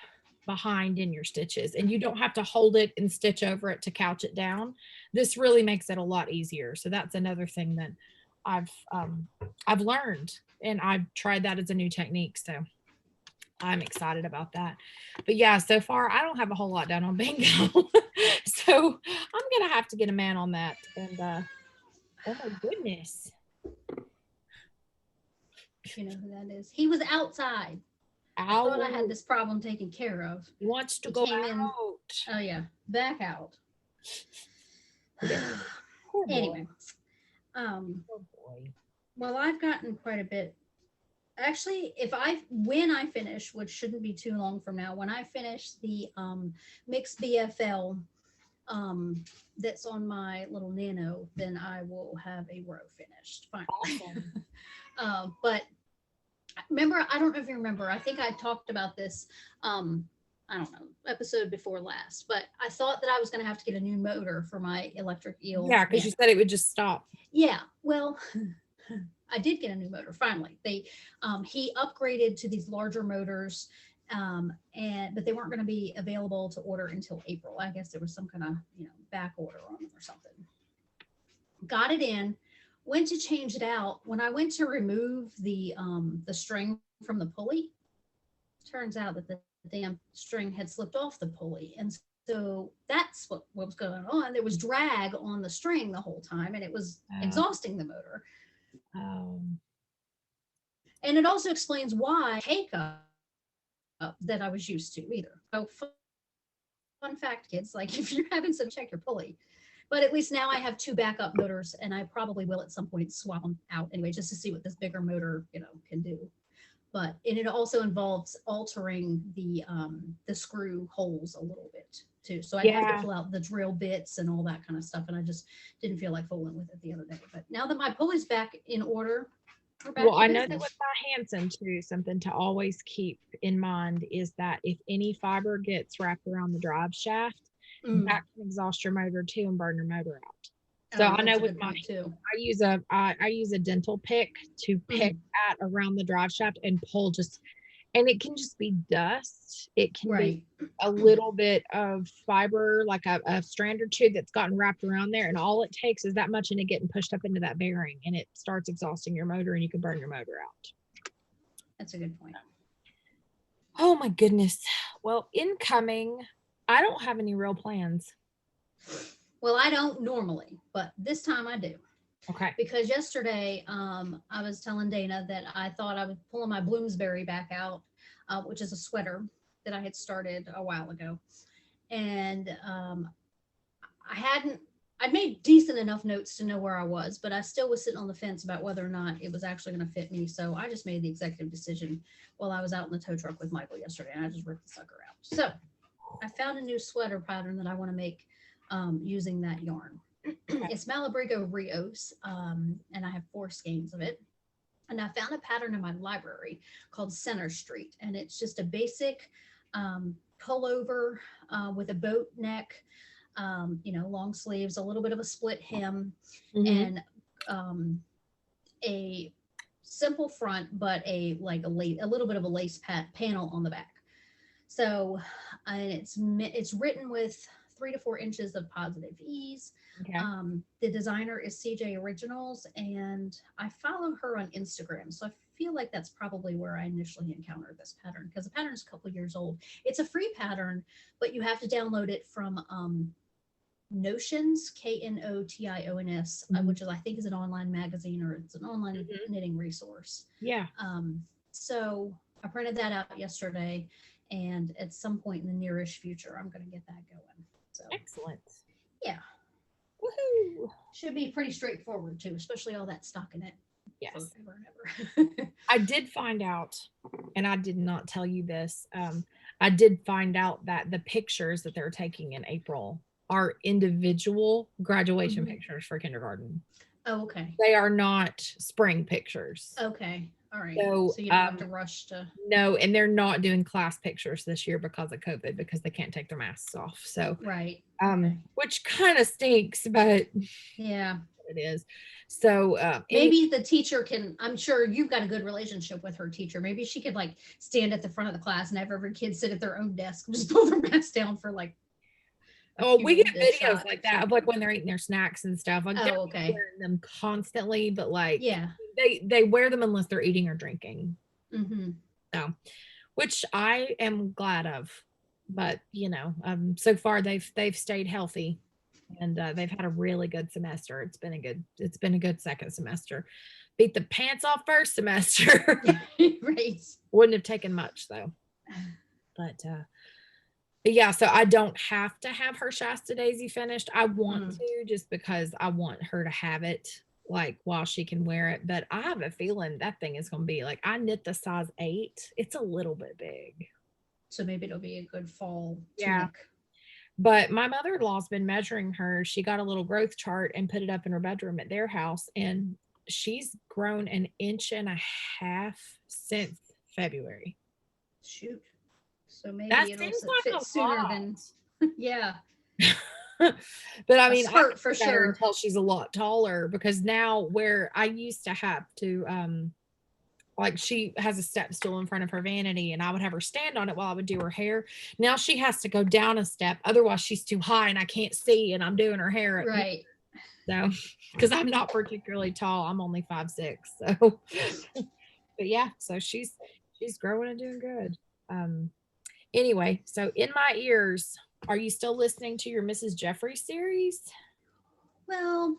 Speaker 1: behind in your stitches, and you don't have to hold it and stitch over it to couch it down. This really makes it a lot easier. So that's another thing that I've um, I've learned, and I've tried that as a new technique. So I'm excited about that. But yeah, so far I don't have a whole lot done on bingo. So I'm gonna have to get a man on that. And oh my goodness.
Speaker 2: If you know who that is. He was outside. I thought I had
Speaker 1: Ow.
Speaker 2: this problem taken care of.
Speaker 1: He wants to
Speaker 2: He
Speaker 1: go
Speaker 2: came in.
Speaker 1: out.
Speaker 2: Oh yeah, back out.
Speaker 1: Poor boy.
Speaker 2: Anyway,
Speaker 1: Poor boy.
Speaker 2: well, I've gotten quite a bit. Actually, when I finish, which shouldn't be too long from now, when I finish the mixed BFL that's on my little nano, then I will have a row finished finally.
Speaker 1: Awesome.
Speaker 2: But remember, I don't know if you remember, I think I talked about this, I don't know, episode before last, but I thought that I was going to have to get a new motor for my electric eel.
Speaker 1: Yeah, because you said it would just stop.
Speaker 2: Yeah, well, I did get a new motor finally. He upgraded to these larger motors, but they weren't going to be available to order until April. I guess there was some kind of back order on them or something. Got it in, went to change it out. When I went to remove the string from the pulley, turns out that the damn string had slipped off the pulley, and so that's what was going on. There was drag on the string the whole time, and it was exhausting the motor.
Speaker 1: Um,
Speaker 2: And it also explains why take up that I was used to either. Oh, fun fact, kids, like if you're having some, check your pulley. But at least now I have two backup motors, and I probably will at some point swap them out anyway, just to see what this bigger motor, can do. But and it also involves altering the screw holes a little bit too. So I'd have to pull out the drill bits and all that kind of stuff, and I just didn't feel like fooling with it the other day. But now that my pulley's back in order,
Speaker 1: well, I know that with my Hanson too, something to always keep in mind is that if any fiber gets wrapped around the drive shaft, that can exhaust your motor too and burn your motor out. So I know with my too, I use a dental pick to pick at around the drive shaft and pull and it can just be dust. It can be a little bit of fiber, like a strand or two that's gotten wrapped around there. And all it takes is that much and it getting pushed up into that bearing, and it starts exhausting your motor, and you can burn your motor out.
Speaker 2: That's a good point.
Speaker 1: Oh my goodness. Well, incoming, I don't have any real plans.
Speaker 2: Well, I don't normally, but this time I do.
Speaker 1: Okay.
Speaker 2: Because yesterday, I was telling Dana that I thought I was pulling my Bloomsbury back out, which is a sweater that I had started a while ago. And I'd made decent enough notes to know where I was, but I still was sitting on the fence about whether or not it was actually going to fit me. So I just made the executive decision while I was out in the tow truck with Michael yesterday, and I just ripped the sucker out. So I found a new sweater pattern that I want to make using that yarn. It's Malabrigo Rios, and I have 4 skeins of it. And I found a pattern in my library called Center Street, and it's just a basic pullover with a boat neck, long sleeves, a little bit of a split hem, and a simple front, but a little bit of a lace panel on the back. So, and it's written with 3 to 4 inches of positive ease.
Speaker 1: Okay.
Speaker 2: The designer is CJ Originals, and I follow her on Instagram. So I feel like that's probably where I initially encountered this pattern, because the pattern is a couple years old. It's a free pattern, but you have to download it from Notions, Knotions, which is, I think, is an online magazine, or it's an online knitting resource.
Speaker 1: Yeah.
Speaker 2: So I printed that out yesterday, and at some point in the nearish future, I'm going to get that going. So
Speaker 1: excellent.
Speaker 2: Yeah.
Speaker 1: Woohoo!
Speaker 2: Should be pretty straightforward too, especially all that stockinette.
Speaker 1: Yes. I did find out, and I did not tell you this. I did find out that the pictures that they're taking in April are individual graduation pictures for kindergarten.
Speaker 2: Oh, okay.
Speaker 1: They are not spring pictures.
Speaker 2: Okay. All right.
Speaker 1: So
Speaker 2: So you don't have to rush to.
Speaker 1: no, and they're not doing class pictures this year because of COVID, because they can't take their masks off. So
Speaker 2: Right. Okay.
Speaker 1: which kind of stinks, but
Speaker 2: Yeah.
Speaker 1: it is. So
Speaker 2: Maybe the teacher can, I'm sure you've got a good relationship with her teacher. Maybe she could like stand at the front of the class and have every kid sit at their own desk and just pull their masks down for like a
Speaker 1: oh, we get
Speaker 2: cumulative
Speaker 1: videos
Speaker 2: shot.
Speaker 1: like that of like when they're eating their snacks and stuff. Like they're
Speaker 2: Oh,
Speaker 1: not
Speaker 2: okay.
Speaker 1: wearing them constantly, but like
Speaker 2: Yeah.
Speaker 1: they wear them unless they're eating or drinking.
Speaker 2: Mm-hmm.
Speaker 1: So, which I am glad of. But so far they've stayed healthy, and they've had a really good semester. It's been a good second semester. Beat the pants off first semester.
Speaker 2: Right.
Speaker 1: Wouldn't have taken much though. But yeah, so I don't have to have her Shasta Daisy finished. I want to, just because I want her to have it like while she can wear it. But I have a feeling that thing is going to be like, I knit the size 8. It's a little bit big.
Speaker 2: So maybe it'll be a good fall
Speaker 1: Yeah.
Speaker 2: tunic.
Speaker 1: But my mother-in-law's been measuring her. She got a little growth chart and put it up in her bedroom at their house, and she's grown an inch and a half since February.
Speaker 2: Shoot. So maybe
Speaker 1: That
Speaker 2: it'll
Speaker 1: seems
Speaker 2: fit
Speaker 1: like a
Speaker 2: sooner
Speaker 1: lot.
Speaker 2: than yeah.
Speaker 1: But I mean,
Speaker 2: skirt
Speaker 1: I
Speaker 2: for
Speaker 1: better
Speaker 2: sure.
Speaker 1: until she's a lot taller, because now where I used to have to like, she has a step stool in front of her vanity, and I would have her stand on it while I would do her hair. Now she has to go down a step, otherwise she's too high and I can't see, and I'm doing her hair.
Speaker 2: Right.
Speaker 1: So, because I'm not particularly tall, I'm only 5'6". So, but yeah, so she's growing and doing good. Anyway, so in my ears, are you still listening to your Mrs. Jeffrey series?
Speaker 2: Well,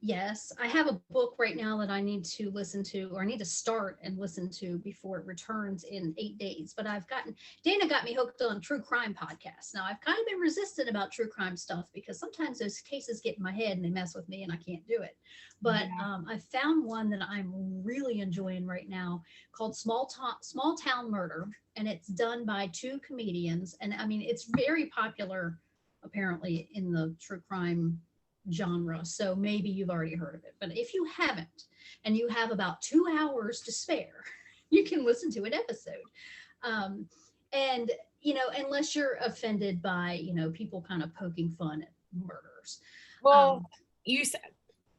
Speaker 2: yes, I have a book right now that I need to listen to, or I need to start and listen to before it returns in 8 days. But Dana got me hooked on true crime podcasts. Now, I've kind of been resistant about true crime stuff because sometimes those cases get in my head and they mess with me and I can't do it. But I found one that I'm really enjoying right now called Small Town Murder. And it's done by 2 comedians. And I mean, it's very popular apparently in the true crime genre. So maybe you've already heard of it. But if you haven't, and you have about 2 hours to spare, you can listen to an episode. And, unless you're offended by, people kind of poking fun at murders.
Speaker 1: Well, you said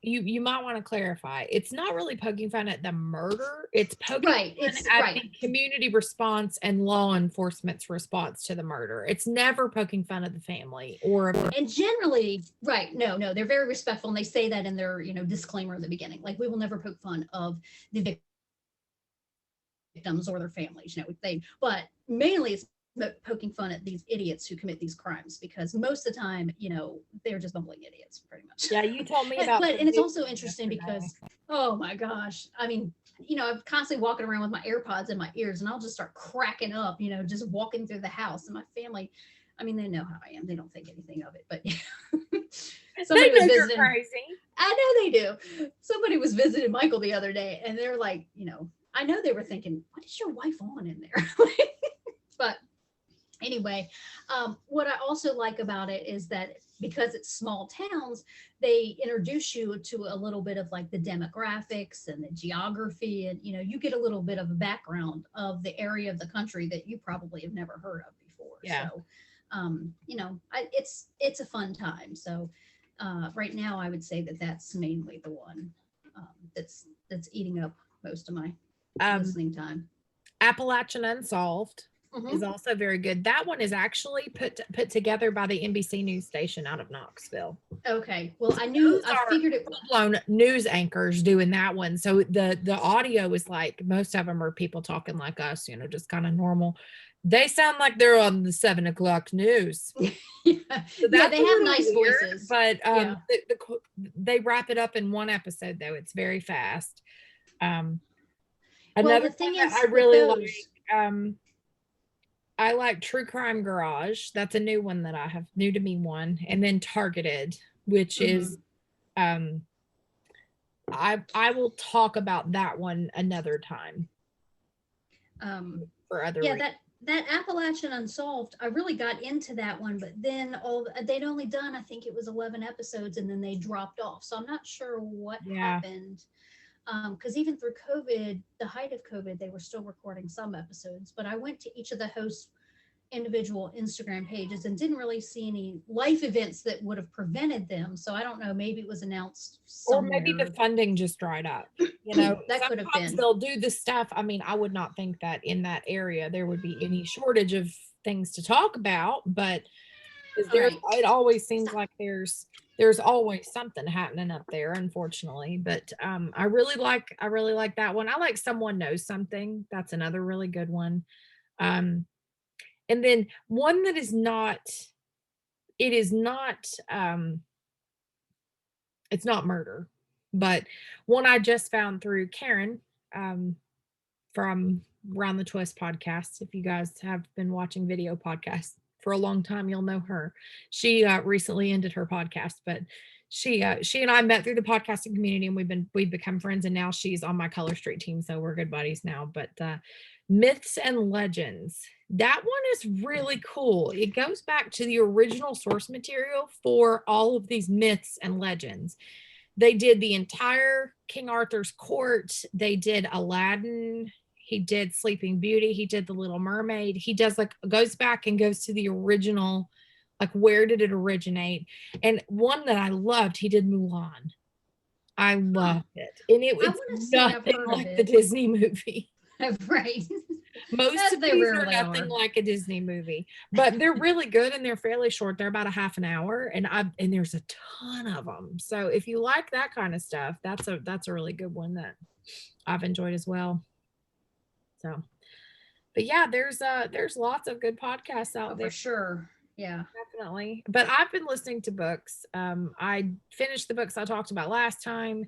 Speaker 1: you might want to clarify. It's not really poking fun at the murder. It's poking fun at the community response and law enforcement's response to the murder. It's never poking fun at the family
Speaker 2: and generally, right. No, they're very respectful. And they say that in their, disclaimer at the beginning, like, we will never poke fun of the victims or their families, but mainly it's poking fun at these idiots who commit these crimes, because most of the time, they're just bumbling idiots pretty much.
Speaker 1: Yeah, you told me about
Speaker 2: and it's also interesting because, oh my gosh, I mean, I'm constantly walking around with my AirPods in my ears, and I'll just start cracking up, just walking through the house. And my family, I mean, they know how I am. They don't think anything of it, but somebody was visiting. Crazy. I know they do. Somebody was visiting Michael the other day, and they're like, I know they were thinking, what is your wife on in there? But anyway, what I also like about it is that because it's small towns, they introduce you to a little bit of like the demographics and the geography, and you get a little bit of a background of the area of the country that you probably have never heard of before. Yeah. So it's a fun time. So right now I would say that that's mainly the one that's eating up most of my listening time.
Speaker 1: Appalachian Unsolved is also very good. That one is actually put together by the NBC news station out of Knoxville.
Speaker 2: Okay. Well, I figured it
Speaker 1: blown news anchors doing that one. So the audio is like, most of them are people talking like us, just kind of normal. They sound like they're on the 7 o'clock news. So
Speaker 2: they have nice voices,
Speaker 1: but they wrap it up in one episode though. It's very fast. Another thing is, I really like, I like True Crime Garage. That's a new one that I have, new to me one. And then Targeted, which is, I will talk about that one another time.
Speaker 2: For other reasons. that Appalachian Unsolved, I really got into that one, but then they'd only done, I think it was 11 episodes, and then they dropped off. So I'm not sure what
Speaker 1: Yeah.
Speaker 2: happened. Because even through COVID, the height of COVID, they were still recording some episodes. But I went to each of the hosts' individual Instagram pages and didn't really see any life events that would have prevented them. So I don't know. Maybe it was announced
Speaker 1: Or maybe the
Speaker 2: somewhere.
Speaker 1: funding just dried up. You know,
Speaker 2: That could have
Speaker 1: sometimes
Speaker 2: been.
Speaker 1: they'll do the stuff. I mean, I would not think that in that area there would be any shortage of things to talk about, but is
Speaker 2: All
Speaker 1: there,
Speaker 2: right.
Speaker 1: it always seems
Speaker 2: Stop.
Speaker 1: like there's always something happening up there, unfortunately. But I really like that one. I like Someone Knows Something. That's another really good one. Um, and then one that is not, it is not it's not murder, but one I just found through Karen, um, from Round the Twist podcast. If you guys have been watching video podcasts for a long time, you'll know her. She recently ended her podcast, but she and I met through the podcasting community, and we've become friends. And now she's on my Color Street team, so we're good buddies now. But Myths and Legends. That one is really cool. It goes back to the original source material for all of these myths and legends. They did the entire King Arthur's court. They did Aladdin. He did Sleeping Beauty. He did The Little Mermaid. He does like goes back and goes to the original, like where did it originate? And one that I loved, he did Mulan. I
Speaker 2: Huh.
Speaker 1: loved it. And
Speaker 2: I
Speaker 1: it's
Speaker 2: want to say I've
Speaker 1: nothing
Speaker 2: heard of
Speaker 1: like the
Speaker 2: it.
Speaker 1: Disney movie.
Speaker 2: Right.
Speaker 1: Most
Speaker 2: As
Speaker 1: of
Speaker 2: they
Speaker 1: these are
Speaker 2: rarely
Speaker 1: nothing
Speaker 2: are.
Speaker 1: like a Disney movie, but they're really good and they're fairly short. They're about a half an hour, and there's a ton of them. So if you like that kind of stuff, that's a really good one that I've enjoyed as well. So, but yeah, there's lots of good podcasts
Speaker 2: Oh,
Speaker 1: out there.
Speaker 2: for sure. Yeah.
Speaker 1: Definitely. But I've been listening to books. I finished the books I talked about last time,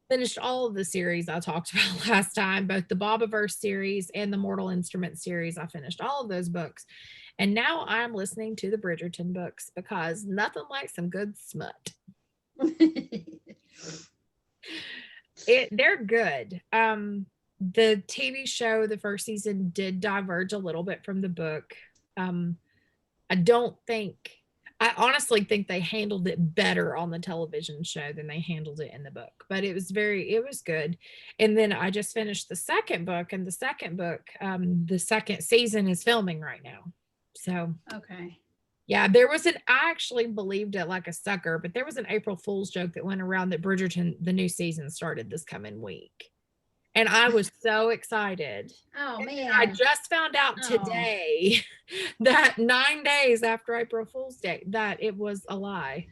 Speaker 1: finished all of the series I talked about last time, both the Bobaverse series and the Mortal Instruments series. I finished all of those books. And now I'm listening to the Bridgerton books because nothing like some good smut. They're good. The TV show, the first season did diverge a little bit from the book. Um, I don't think I honestly think they handled it better on the television show than they handled it in the book. But it was good. And then I just finished the second book, and the second season is filming right now. So
Speaker 2: Okay.
Speaker 1: yeah, I actually believed it like a sucker, but there was an April Fool's joke that went around that Bridgerton, the new season started this coming week. And I was so excited.
Speaker 2: Oh
Speaker 1: And then I
Speaker 2: man.
Speaker 1: just found out
Speaker 2: Oh.
Speaker 1: today that 9 days after April Fool's Day that it was a lie.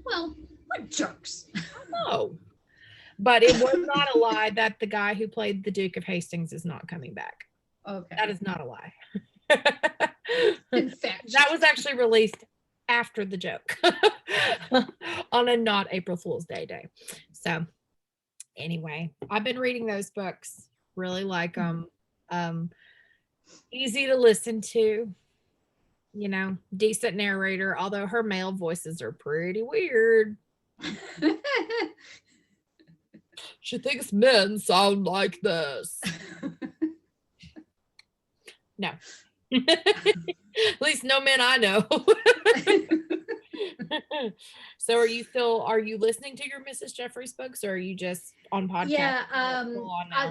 Speaker 2: Well, what jerks.
Speaker 1: No, but it was not a lie that the guy who played the Duke of Hastings is not coming back. That
Speaker 2: Okay.
Speaker 1: is not a lie.
Speaker 2: In fact,
Speaker 1: That was actually released after the joke on a not April Fool's Day. So anyway, I've been reading those books. Really like them. Um, easy to listen to. Decent narrator, although her male voices are pretty weird. She thinks men sound like this. No. At least no men I know. So are you listening to your Mrs. Jeffries books, or are you just on podcast?
Speaker 2: Yeah.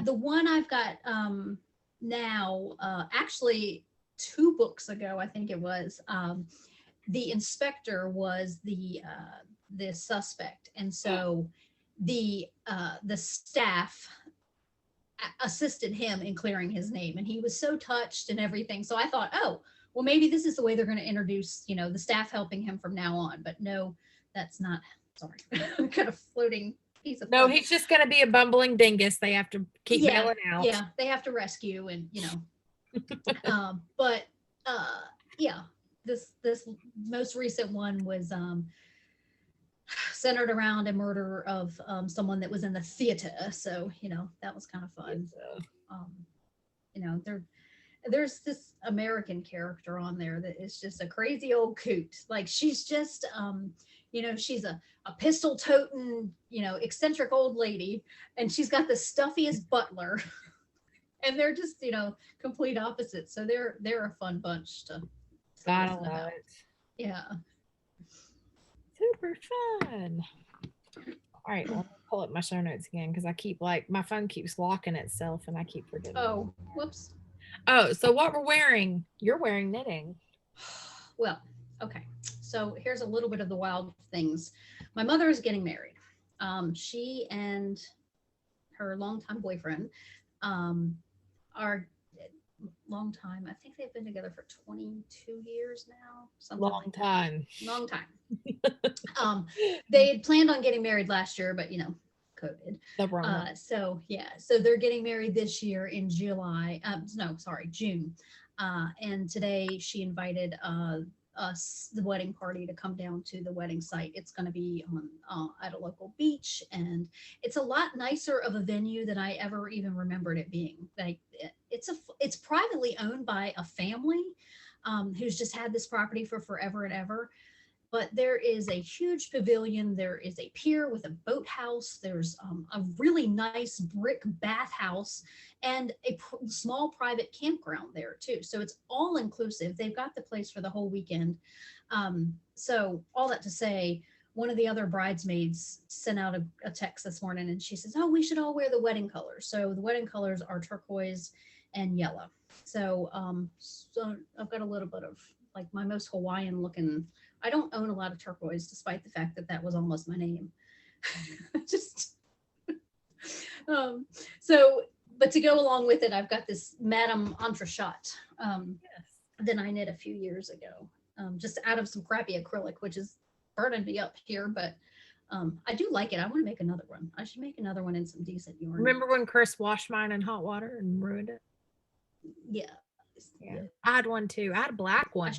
Speaker 2: The one I've got now, actually 2 books ago, I think it was, the inspector was the suspect, and so the staff assisted him in clearing his name, and he was so touched and everything. So I thought, oh, well, maybe this is the way they're going to introduce, the staff helping him from now on. But no, that's not. Sorry, kind of floating piece of.
Speaker 1: No, he's just going to be a bumbling dingus. They have to keep bailing out.
Speaker 2: Yeah, they have to rescue, and but yeah, this most recent one was centered around a murder of someone that was in the theater. So that was kind of fun. Um, there's this American character on there that is just a crazy old coot. Like she's just she's a pistol toting, eccentric old lady, and she's got the stuffiest butler. And they're just, complete opposites. So they're a fun bunch to
Speaker 1: Gotta
Speaker 2: listen
Speaker 1: love
Speaker 2: about.
Speaker 1: it.
Speaker 2: Yeah.
Speaker 1: Super fun. All right, let me pull up my show notes again because I keep my phone keeps locking itself and I keep forgetting.
Speaker 2: Oh, whoops.
Speaker 1: Oh, so what we're wearing? You're wearing knitting.
Speaker 2: Well, okay. So here's a little bit of the wild things. My mother is getting married. She and her longtime boyfriend are long time. I think they've been together for 22 years now. Something
Speaker 1: Long
Speaker 2: like that.
Speaker 1: time.
Speaker 2: Long time. They had planned on getting married last year, but COVID. So they're getting married this year in July. No, sorry, June. And today she invited us, the wedding party, to come down to the wedding site. It's going to be on at a local beach, and it's a lot nicer of a venue than I ever even remembered it being. Like it's privately owned by a family who's just had this property for forever and ever. But there is a huge pavilion. There is a pier with a boathouse. There's a really nice brick bathhouse and a small private campground there too. So it's all inclusive. They've got the place for the whole weekend. So all that to say, one of the other bridesmaids sent out a text this morning and she says, "Oh, we should all wear the wedding colors." So the wedding colors are turquoise and yellow. So I've got a little bit of like my most Hawaiian looking. I don't own a lot of turquoise, despite the fact that that was almost my name. Just but to go along with it, I've got this Madame Entrechot that I knit a few years ago, just out of some crappy acrylic, which is burning me up here. But I do like it. I want to make another one. I should make another one in some decent yarn.
Speaker 1: Remember when Chris washed mine in hot water and ruined it?
Speaker 2: Yeah.
Speaker 1: I had one too. I had a black one,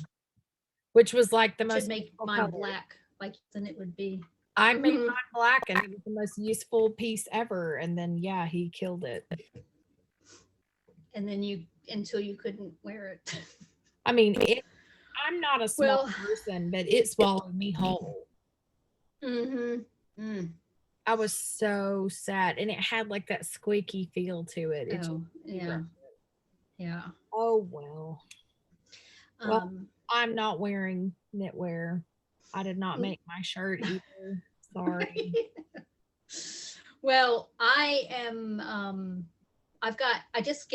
Speaker 1: which was like the most.
Speaker 2: Should make mine black, like then it would be.
Speaker 1: I made mine black, and it was the most useful piece ever. And then he killed it.
Speaker 2: And then until you couldn't wear it.
Speaker 1: I mean, I'm not a small person, but it swallowed me whole. I was so sad, and it had like that squeaky feel to it.
Speaker 2: Yeah.
Speaker 1: Oh well. Well, I'm not wearing knitwear. I did not make my shirt either. Sorry.
Speaker 2: Well, I am. I just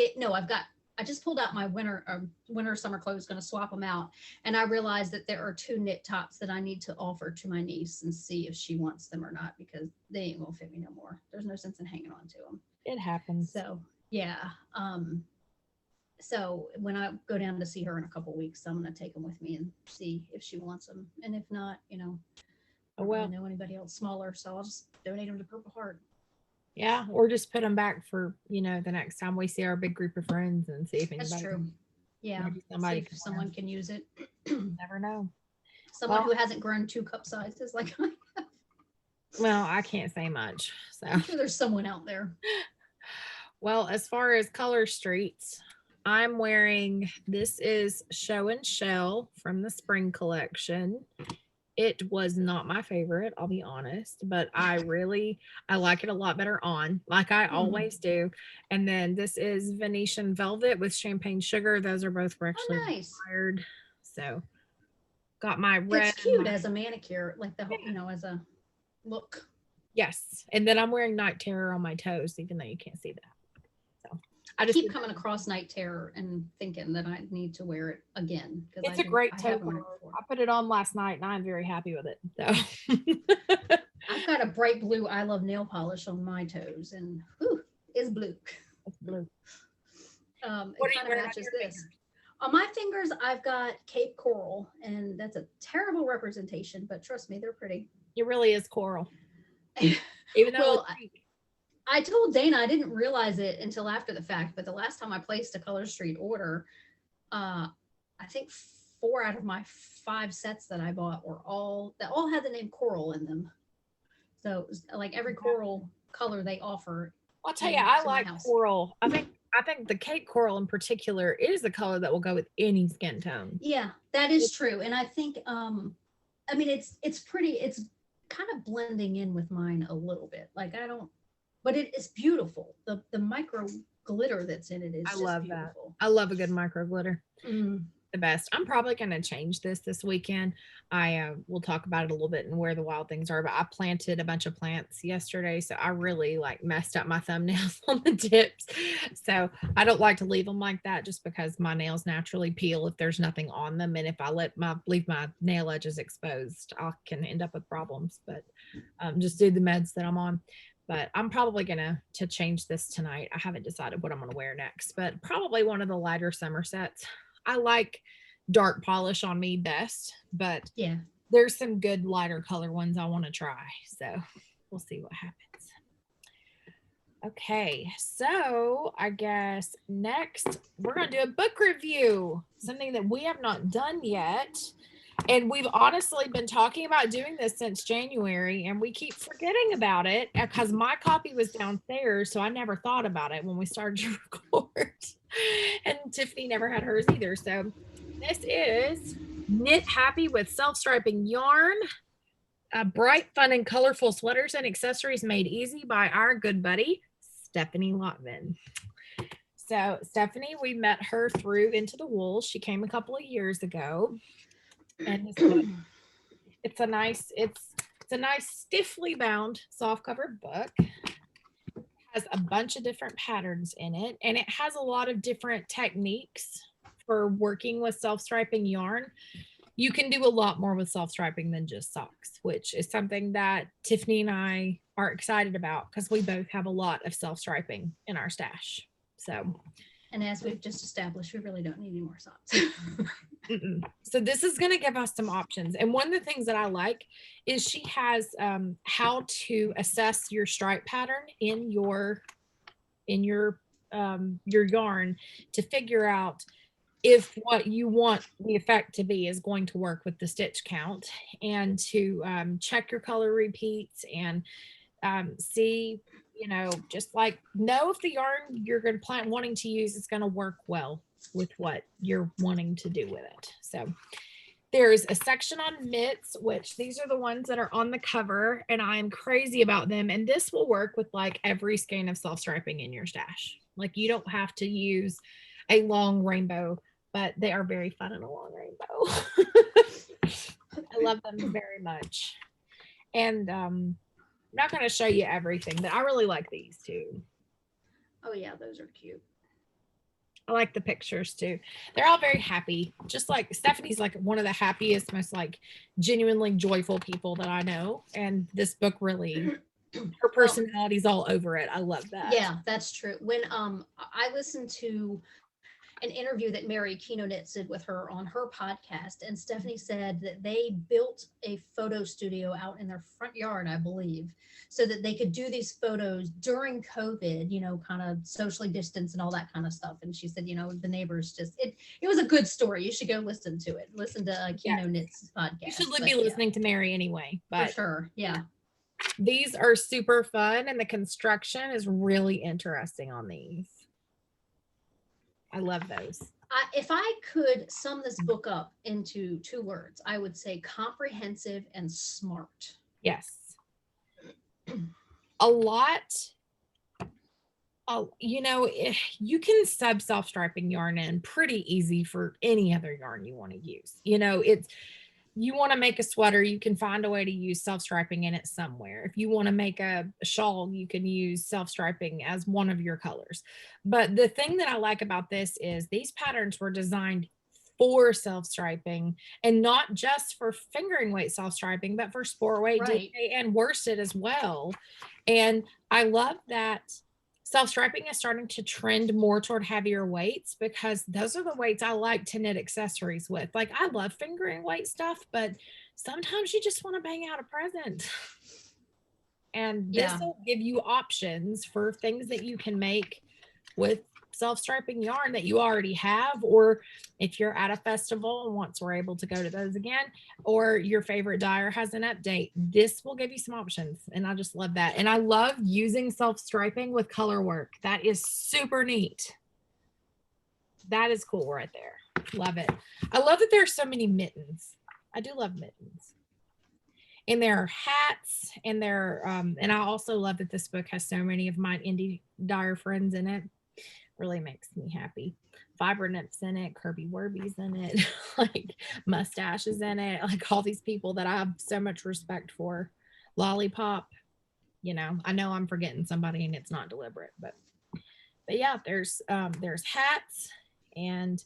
Speaker 2: pulled out my winter summer clothes, going to swap them out, and I realized that there are 2 knit tops that I need to offer to my niece and see if she wants them or not, because they ain't gonna fit me no more. There's no sense in hanging on to them.
Speaker 1: It happens.
Speaker 2: So yeah. So when I go down to see her in a couple weeks, I'm going to take them with me and see if she wants them. And if not, I don't really know anybody else smaller, so I'll just donate them to Purple Heart.
Speaker 1: Yeah, or just put them back for, the next time we see our big group of friends and see if anybody.
Speaker 2: That's true. Yeah.
Speaker 1: Maybe
Speaker 2: someone can use it.
Speaker 1: Never know.
Speaker 2: Someone who hasn't grown 2 cup sizes like I have.
Speaker 1: Well, I can't say much. So
Speaker 2: I'm sure there's someone out there.
Speaker 1: Well, as far as color streets, I'm wearing, this is Show and Shell from the spring collection. It was not my favorite, I'll be honest, but I like it a lot better on, like I always do. And then this is Venetian Velvet with Champagne Sugar. Those are both actually inspired. So got my red.
Speaker 2: It's cute as a manicure, like the whole, as a look.
Speaker 1: Yes. And then I'm wearing Night Terror on my toes, even though you can't see that.
Speaker 2: I just keep coming across Night Terror and thinking that I need to wear it again.
Speaker 1: It's a great toe. I put it on last night and I'm very happy with it. So
Speaker 2: I've got a bright blue I Love Nail Polish on my toes, and it's blue.
Speaker 1: It's blue.
Speaker 2: It kind of matches this. On my fingers, I've got Cape Coral, and that's a terrible representation, but trust me, they're pretty.
Speaker 1: It really is coral. Even though
Speaker 2: I told Dana I didn't realize it until after the fact, but the last time I placed a Color Street order, I think 4 out of my 5 sets that I bought all had the name coral in them. So it was like every coral color they offer.
Speaker 1: I'll tell you, I like coral. I think the Cape Coral in particular is the color that will go with any skin tone.
Speaker 2: Yeah, that is true. And I think, it's pretty, it's kind of blending in with mine a little bit. Like but it is beautiful. The micro glitter that's in it
Speaker 1: I
Speaker 2: is just
Speaker 1: love that.
Speaker 2: beautiful.
Speaker 1: I love a good micro glitter.
Speaker 2: Mm.
Speaker 1: The best. I'm probably going to change this weekend. I will talk about it a little bit and where the wild things are, but I planted a bunch of plants yesterday, so I really like messed up my thumbnails on the tips. So I don't like to leave them like that just because my nails naturally peel if there's nothing on them, and if I leave my nail edges exposed, I can end up with problems. But just do the meds that I'm on. But I'm probably gonna to change this tonight. I haven't decided what I'm gonna wear next, but probably one of the lighter summer sets. I like dark polish on me best, but
Speaker 2: Yeah.
Speaker 1: there's some good lighter color ones I want to try. So we'll see what happens. Okay, so I guess next we're going to do a book review, something that we have not done yet. And we've honestly been talking about doing this since January, and we keep forgetting about it because my copy was downstairs, so I never thought about it when we started to record. And Tiffany never had hers either. So this is Knit Happy with Self-Striping Yarn. Bright, fun, and colorful sweaters and accessories made easy by our good buddy, Stephanie Lotman. So Stephanie, we met her through Into the Wool. She came a couple of years ago. And it's a nice stiffly bound soft covered book. It has a bunch of different patterns in it, and it has a lot of different techniques for working with self-striping yarn. You can do a lot more with self-striping than just socks, which is something that Tiffany and I are excited about because we both have a lot of self-striping in our stash. So,
Speaker 2: and as we've just established, we really don't need any more socks.
Speaker 1: So this is going to give us some options. And one of the things that I like is she has how to assess your stripe pattern in your yarn to figure out if what you want the effect to be is going to work with the stitch count, and to check your color repeats and see, just like know if the yarn you're going to wanting to use is going to work well with what you're wanting to do with it. So there's a section on mitts, which these are the ones that are on the cover, and I'm crazy about them. And this will work with like every skein of self-striping in your stash. Like you don't have to use a long rainbow, but they are very fun in a long rainbow. I love them very much. And I'm not going to show you everything, but I really like these too.
Speaker 2: Oh yeah, those are cute.
Speaker 1: I like the pictures too. They're all very happy. Just like Stephanie's like one of the happiest, most like genuinely joyful people that I know. And this book really, her personality's all over it. I love that.
Speaker 2: Yeah, that's true. When I listened to an interview that Mary Kino Knits did with her on her podcast, and Stephanie said that they built a photo studio out in their front yard, I believe, so that they could do these photos during COVID, kind of socially distanced and all that kind of stuff. And she said, the neighbors it was a good story. You should go listen to it. Listen to Kino Knits podcast.
Speaker 1: You should be listening to Mary anyway. But
Speaker 2: for sure. Yeah.
Speaker 1: These are super fun, and the construction is really interesting on these. I love those.
Speaker 2: If I could sum this book up into 2 words, I would say comprehensive and smart.
Speaker 1: Yes. A lot. You can sub self-striping yarn in pretty easy for any other yarn you want to use. You want to make a sweater, you can find a way to use self-striping in it somewhere. If you want to make a shawl, you can use self-striping as one of your colors. But the thing that I like about this is these patterns were designed for self-striping, and not just for fingering weight self-striping, but for sport weight,
Speaker 2: right.
Speaker 1: DK, and worsted as well. And I love that self-striping is starting to trend more toward heavier weights, because those are the weights I like to knit accessories with. Like I love fingering weight stuff, but sometimes you just want to bang out a present. And this will give you options for things that you can make with self-striping yarn that you already have, or if you're at a festival and once we're able to go to those again, or your favorite dyer has an update, this will give you some options. And I just love that. And I love using self-striping with color work. That is super neat. That is cool right there. Love it. I love that there's so many mittens. I do love mittens. And there are hats, and and I also love that this book has so many of my indie dyer friends in it. Really makes me happy. Fiber Nips in it, Kirby Werby's in it, like Mustaches in it, like all these people that I have so much respect for. Lollipop, I know I'm forgetting somebody and it's not deliberate, but yeah, there's hats, and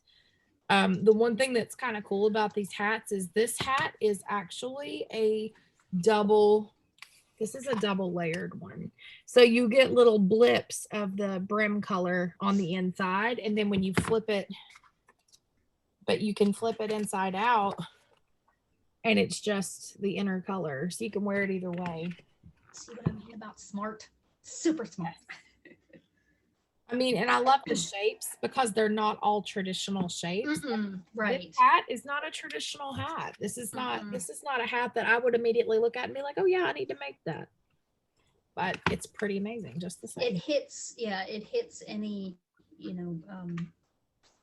Speaker 1: the one thing that's kind of cool about these hats is this hat is actually a double. This is a double layered one. So you get little blips of the brim color on the inside. And then when you flip it, but you can flip it inside out and it's just the inner color. So you can wear it either way.
Speaker 2: See what I mean about smart? Super smart.
Speaker 1: I mean, and I love the shapes because they're not all traditional shapes.
Speaker 2: Right.
Speaker 1: This hat is not a traditional hat. This is not a hat that I would immediately look at and be like, oh yeah, I need to make that. But it's pretty amazing just the same.
Speaker 2: It hits any,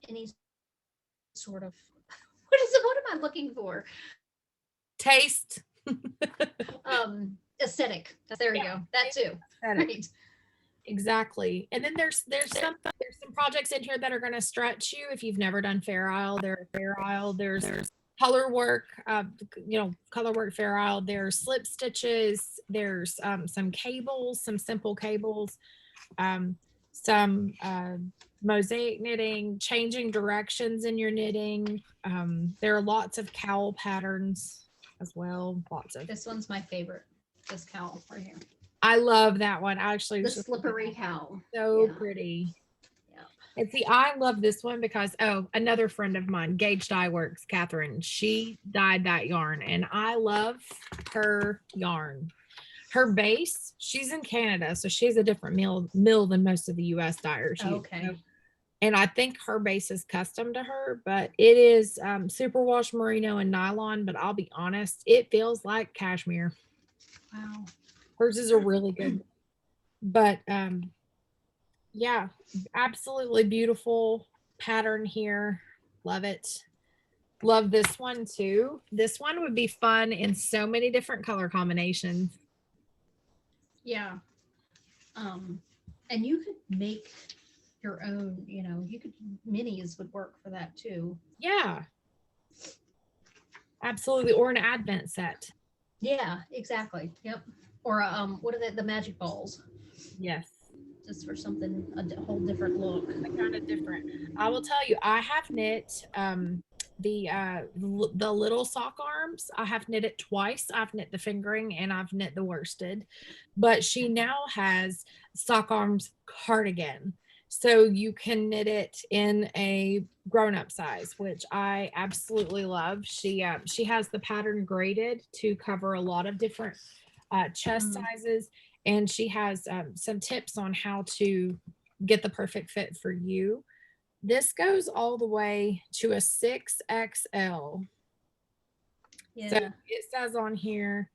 Speaker 2: any sort of what am I looking for?
Speaker 1: Taste.
Speaker 2: Aesthetic. There you go. That too. Right.
Speaker 1: Exactly. And then there's some projects in here that are going to stretch you if you've never done Fair Isle. There's color work, color work Fair Isle. There's slip stitches. There's some cables, some simple cables, some mosaic knitting, changing directions in your knitting. There are lots of cowl patterns as well.
Speaker 2: This one's my favorite. This cowl right here.
Speaker 1: I love that one. Actually,
Speaker 2: the slippery cowl.
Speaker 1: So pretty. Yeah. And see, I love this one because another friend of mine, Gauge Dye Works, Catherine, she dyed that yarn, and I love her yarn. Her base, she's in Canada, so she has a different mill than most of the U.S. dyers.
Speaker 2: Okay.
Speaker 1: And I think her base is custom to her, but it is superwash merino and nylon. But I'll be honest, it feels like cashmere.
Speaker 2: Wow.
Speaker 1: Hers is a really good, but yeah, absolutely beautiful pattern here. Love it. Love this one too. This one would be fun in so many different color combinations.
Speaker 2: Yeah. And you could make your own, minis would work for that too.
Speaker 1: Yeah. Absolutely. Or an advent set.
Speaker 2: Yeah, exactly. Yep. Or what are the magic balls?
Speaker 1: Yes.
Speaker 2: Just for something, a whole different look.
Speaker 1: Kind of different. I will tell you, I have knit the little sock arms. I have knit it twice. I've knit the fingering and I've knit the worsted. But she now has sock arms cardigan. So you can knit it in a grown-up size, which I absolutely love. She has the pattern graded to cover a lot of different chest sizes, and she has some tips on how to get the perfect fit for you. This goes all the way to a 6XL. Yeah. So it says on here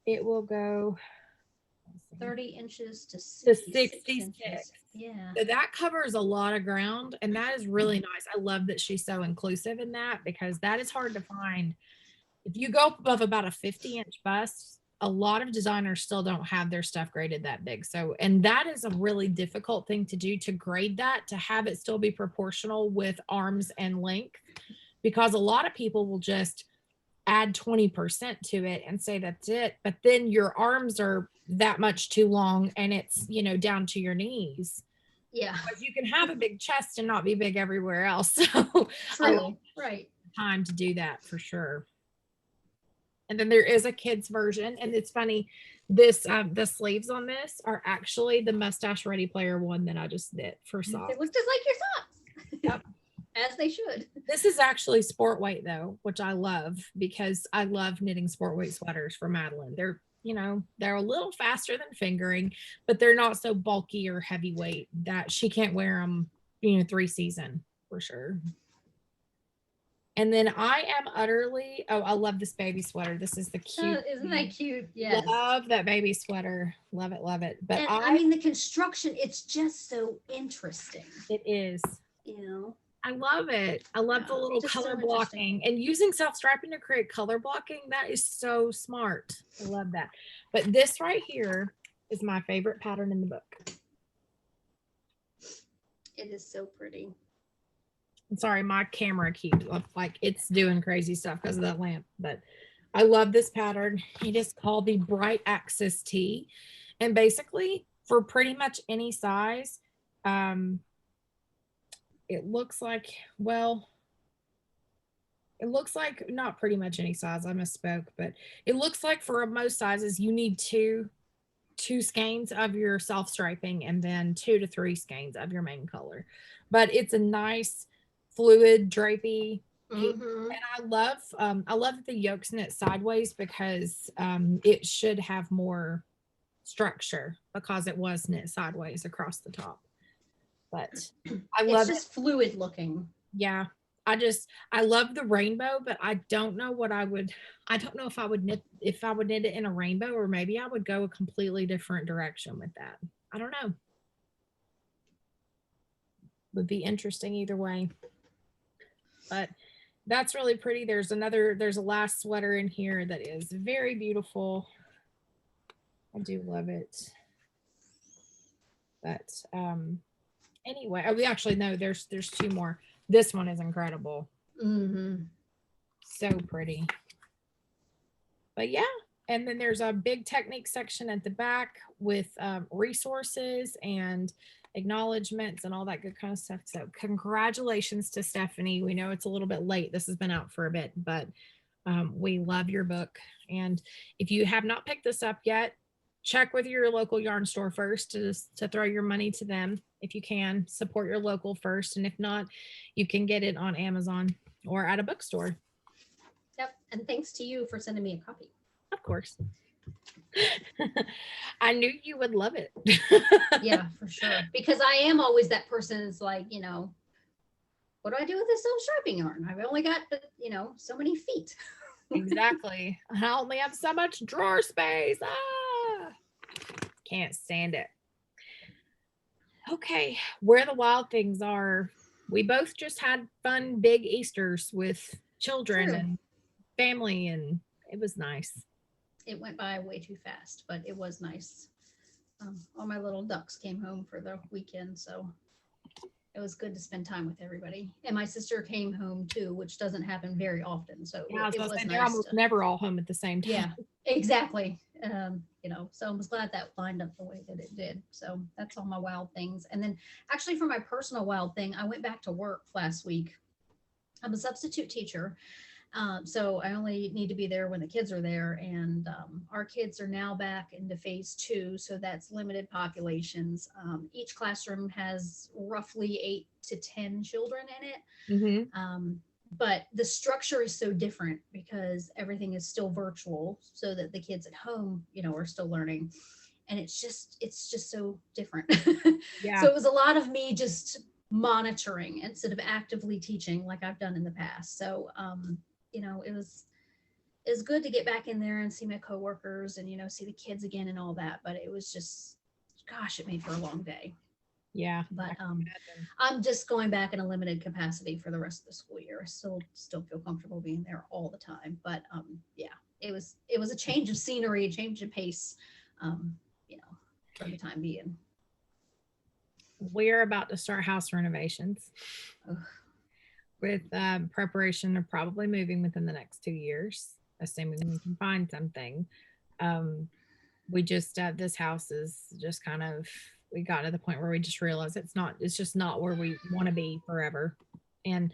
Speaker 1: it will go
Speaker 2: 30 inches to 66 inches.
Speaker 1: Yeah. So that covers a lot of ground, and that is really nice. I love that she's so inclusive in that, because that is hard to find. If you go above about a 50-inch bust, a lot of designers still don't have their stuff graded that big. So, and that is a really difficult thing to do, to grade that, to have it still be proportional with arms and length, because a lot of people will just add 20% to it and say that's it, but then your arms are that much too long and it's down to your knees.
Speaker 2: Yeah,
Speaker 1: because you can have a big chest and not be big everywhere else. So
Speaker 2: true. Right.
Speaker 1: Time to do that for sure. And then there is a kids version, and it's funny, this the sleeves on this are actually the Mustache Ready Player one that I just knit for socks.
Speaker 2: It looks just like your socks.
Speaker 1: Yep.
Speaker 2: As they should.
Speaker 1: This is actually sport weight though, which I love, because I love knitting sport weight sweaters for Madeline. They're they're a little faster than fingering, but they're not so bulky or heavyweight that she can't wear them 3 season for sure. And then I am utterly, I love this baby sweater. This is the cute.
Speaker 2: Isn't that cute? Yes.
Speaker 1: Love that baby sweater. Love it, love it. But
Speaker 2: and, I mean, the construction, it's just so interesting.
Speaker 1: It is. I love it. I love the little color blocking, and using self-striping to create color blocking. That is so smart. I love that. But this right here is my favorite pattern in the book.
Speaker 2: It is so pretty.
Speaker 1: I'm sorry, my camera keeps like it's doing crazy stuff because of that lamp, but I love this pattern. It is called the Bright Axis Tee. And basically, for pretty much any size, um, it looks like, well, it looks like not pretty much any size. I misspoke, but it looks like for most sizes, you need two skeins of your self striping and then 2 to 3 skeins of your main color. But it's a nice fluid drapey piece.
Speaker 2: Mm-hmm.
Speaker 1: And I love that the yoke's knit sideways because it should have more structure because it was knit sideways across the top. But I
Speaker 2: It's
Speaker 1: love it.
Speaker 2: just fluid looking.
Speaker 1: Yeah. I love the rainbow, but I don't know if I would knit it in a rainbow, or maybe I would go a completely different direction with that. I don't know. Would be interesting either way. But that's really pretty. There's a last sweater in here that is very beautiful. I do love it. But anyway, oh, we actually no, there's two more. This one is incredible.
Speaker 2: Mm-hmm.
Speaker 1: So pretty. But yeah, and then there's a big technique section at the back with resources and acknowledgments and all that good kind of stuff. So congratulations to Stephanie. We know it's a little bit late. This has been out for a bit, but we love your book. And if you have not picked this up yet, check with your local yarn store first to throw your money to them. If you can, support your local first. And if not, you can get it on Amazon or at a bookstore.
Speaker 2: Yep. And thanks to you for sending me a copy.
Speaker 1: Of course. I knew you would love it.
Speaker 2: Yeah, for sure. Because I am always that person that's like, what do I do with this self-striping yarn? I've only got, so many feet.
Speaker 1: Exactly. I only have so much drawer space. Ah, can't stand it. Okay, where the wild things are. We both just had fun big Easters with children
Speaker 2: True.
Speaker 1: and family, and it was nice.
Speaker 2: It went by way too fast, but it was nice. All my little ducks came home for the weekend, so it was good to spend time with everybody. And my sister came home too, which doesn't happen very often. So
Speaker 1: Yeah, I was
Speaker 2: it
Speaker 1: gonna
Speaker 2: was
Speaker 1: say they're
Speaker 2: nice
Speaker 1: almost
Speaker 2: to,
Speaker 1: never all home at the same time.
Speaker 2: yeah, exactly. So I was glad that lined up the way that it did. So that's all my wild things. And then actually for my personal wild thing, I went back to work last week. I'm a substitute teacher. So I only need to be there when the kids are there. And our kids are now back into phase 2. So that's limited populations. Each classroom has roughly 8 to 10 children in it.
Speaker 1: Mm-hmm.
Speaker 2: But the structure is so different because everything is still virtual so that the kids at home, are still learning. And it's just so different.
Speaker 1: Yeah.
Speaker 2: So it was a lot of me just monitoring instead of actively teaching like I've done in the past. So, it was good to get back in there and see my coworkers and, see the kids again and all that. But it was just, gosh, it made for a long day.
Speaker 1: Yeah.
Speaker 2: But I'm just going back in a limited capacity for the rest of the school year. I still feel comfortable being there all the time. But yeah, it was a change of scenery, a change of pace, for the time being.
Speaker 1: We're about to start house renovations.
Speaker 2: Ugh.
Speaker 1: With preparation of probably moving within the next 2 years, assuming we can find something. We just this house is just kind of, we got to the point where we just realized it's just not where we want to be forever. And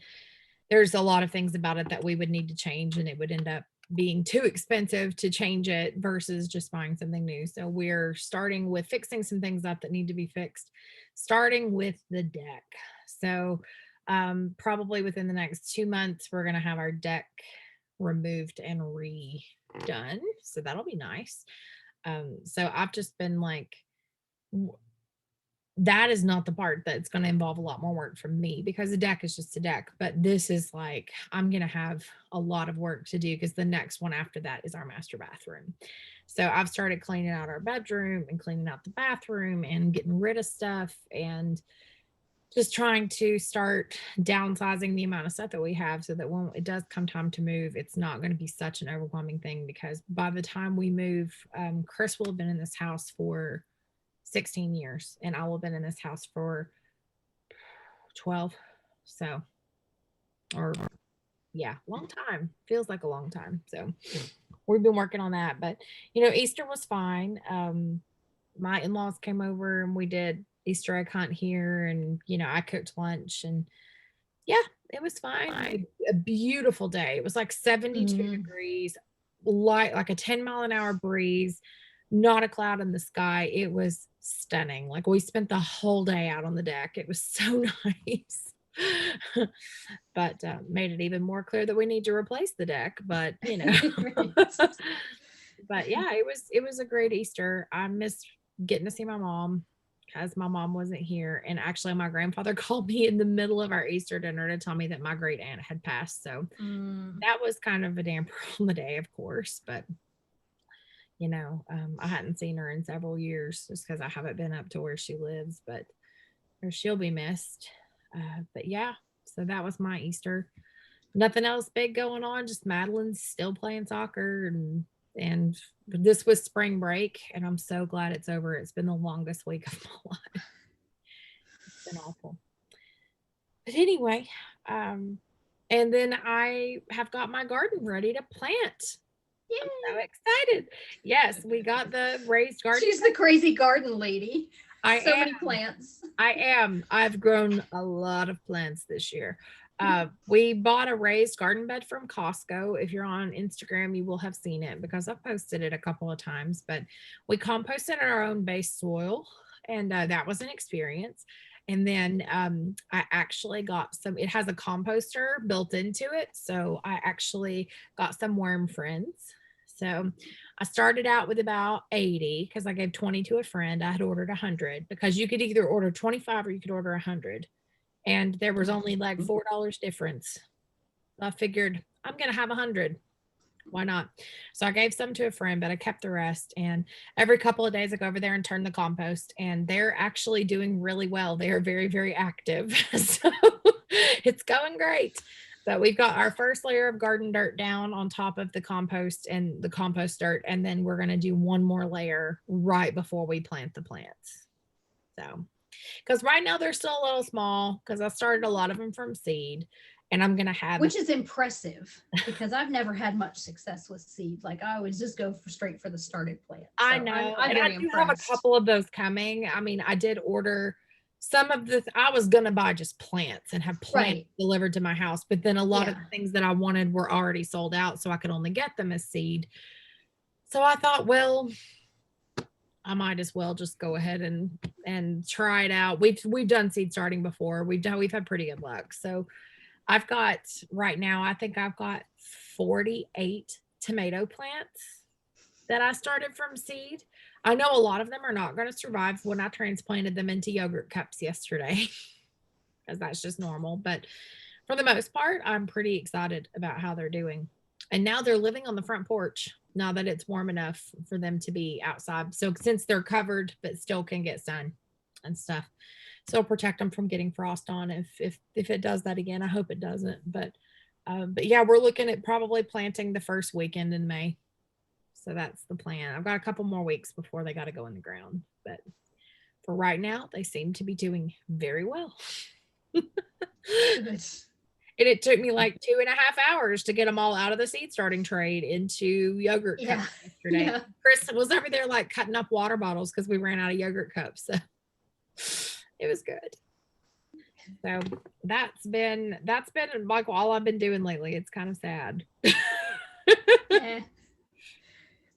Speaker 1: there's a lot of things about it that we would need to change, and it would end up being too expensive to change it versus just buying something new. So we're starting with fixing some things up that need to be fixed, starting with the deck. So probably within the next 2 months, we're going to have our deck removed and redone. So that'll be nice. So I've just been like, that is not the part that's going to involve a lot more work from me, because the deck is just a deck. But this is like, I'm going to have a lot of work to do because the next one after that is our master bathroom. So I've started cleaning out our bedroom and cleaning out the bathroom and getting rid of stuff and just trying to start downsizing the amount of stuff that we have so that when it does come time to move, it's not going to be such an overwhelming thing, because by the time we move, Chris will have been in this house for 16 years and I will have been in this house for 12. So, or yeah, long time. Feels like a long time. So we've been working on that. But Easter was fine. My in-laws came over and we did Easter egg hunt here, and I cooked lunch, and yeah, it was fine. We had a beautiful day. It was like 72 degrees, light, like a 10-mile-an-hour breeze, not a cloud in the sky. It was stunning. Like, we spent the whole day out on the deck. It was so nice. But made it even more clear that we need to replace the deck. But but yeah, it was a great Easter. I missed getting to see my mom because my mom wasn't here. And actually, my grandfather called me in the middle of our Easter dinner to tell me that my great aunt had passed. So that was kind of a damper on the day, of course. But I hadn't seen her in several years just because I haven't been up to where she lives. But she'll be missed. But yeah, so that was my Easter. Nothing else big going on. Just Madeline's still playing soccer, and this was spring break, and I'm so glad it's over. It's been the longest week of my life. It's been awful. But anyway, and then I have got my garden ready to plant.
Speaker 2: Yay.
Speaker 1: I'm so excited. Yes, we got the raised garden.
Speaker 2: She's the crazy garden lady. Many plants.
Speaker 1: I am. I've grown a lot of plants this year. We bought a raised garden bed from Costco. If you're on Instagram, you will have seen it because I've posted it a couple of times. But we composted our own base soil, and that was an experience. And then I actually got some, it has a composter built into it. So I actually got some worm friends. So I started out with about 80 because I gave 20 to a friend. I had ordered 100 because you could either order 25 or you could order 100. And there was only like $4 difference. So I figured I'm going to have 100. Why not? So I gave some to a friend, but I kept the rest. And every couple of days I go over there and turn the compost, and they're actually doing really well. They are very, very active. So it's going great. But we've got our first layer of garden dirt down on top of the compost and the compost dirt. And then we're going to do one more layer right before we plant the plants. So, because right now they're still a little small because I started a lot of them from seed. And I'm going to have,
Speaker 2: which is impressive because I've never had much success with seed. Like, I always just go straight for the started plant. So
Speaker 1: I know. And I do have a couple of those coming. I mean, I did order some of the, I was going to buy just plants and have plants delivered to my house. But then a lot of the things that I wanted were already sold out. So I could only get them as seed. So I thought, well, I might as well just go ahead and try it out. We've done seed starting before. We've had pretty good luck. So I've got right now, I think I've got 48 tomato plants that I started from seed. I know a lot of them are not going to survive when I transplanted them into yogurt cups yesterday, because that's just normal. But for the most part, I'm pretty excited about how they're doing. And now they're living on the front porch now that it's warm enough for them to be outside. So since they're covered, but still can get sun and stuff. So protect them from getting frost on if it does that again. I hope it doesn't. But yeah, we're looking at probably planting the first weekend in May. So that's the plan. I've got a couple more weeks before they got to go in the ground. But for right now, they seem to be doing very well. And it took me like 2.5 hours to get them all out of the seed starting trade into yogurt cups yesterday. Yeah. Chris was over there like cutting up water bottles because we ran out of yogurt cups. So it was good. So that's been like all I've been doing lately. It's kind of sad.
Speaker 2: Yeah.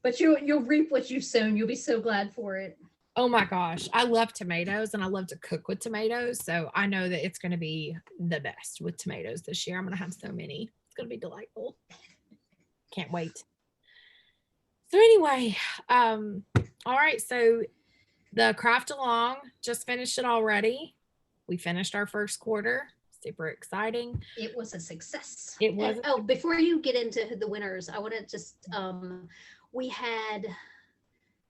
Speaker 2: But you'll reap what you've sown. You'll be so glad for it.
Speaker 1: Oh my gosh. I love tomatoes and I love to cook with tomatoes. So I know that it's going to be the best with tomatoes this year. I'm going to have so many. It's going to be delightful. Can't wait. So anyway, all right. So the craft along just finished it already. We finished our first quarter. Super exciting.
Speaker 2: It was a success.
Speaker 1: It was.
Speaker 2: Oh, before you get into the winners, I want to just, we had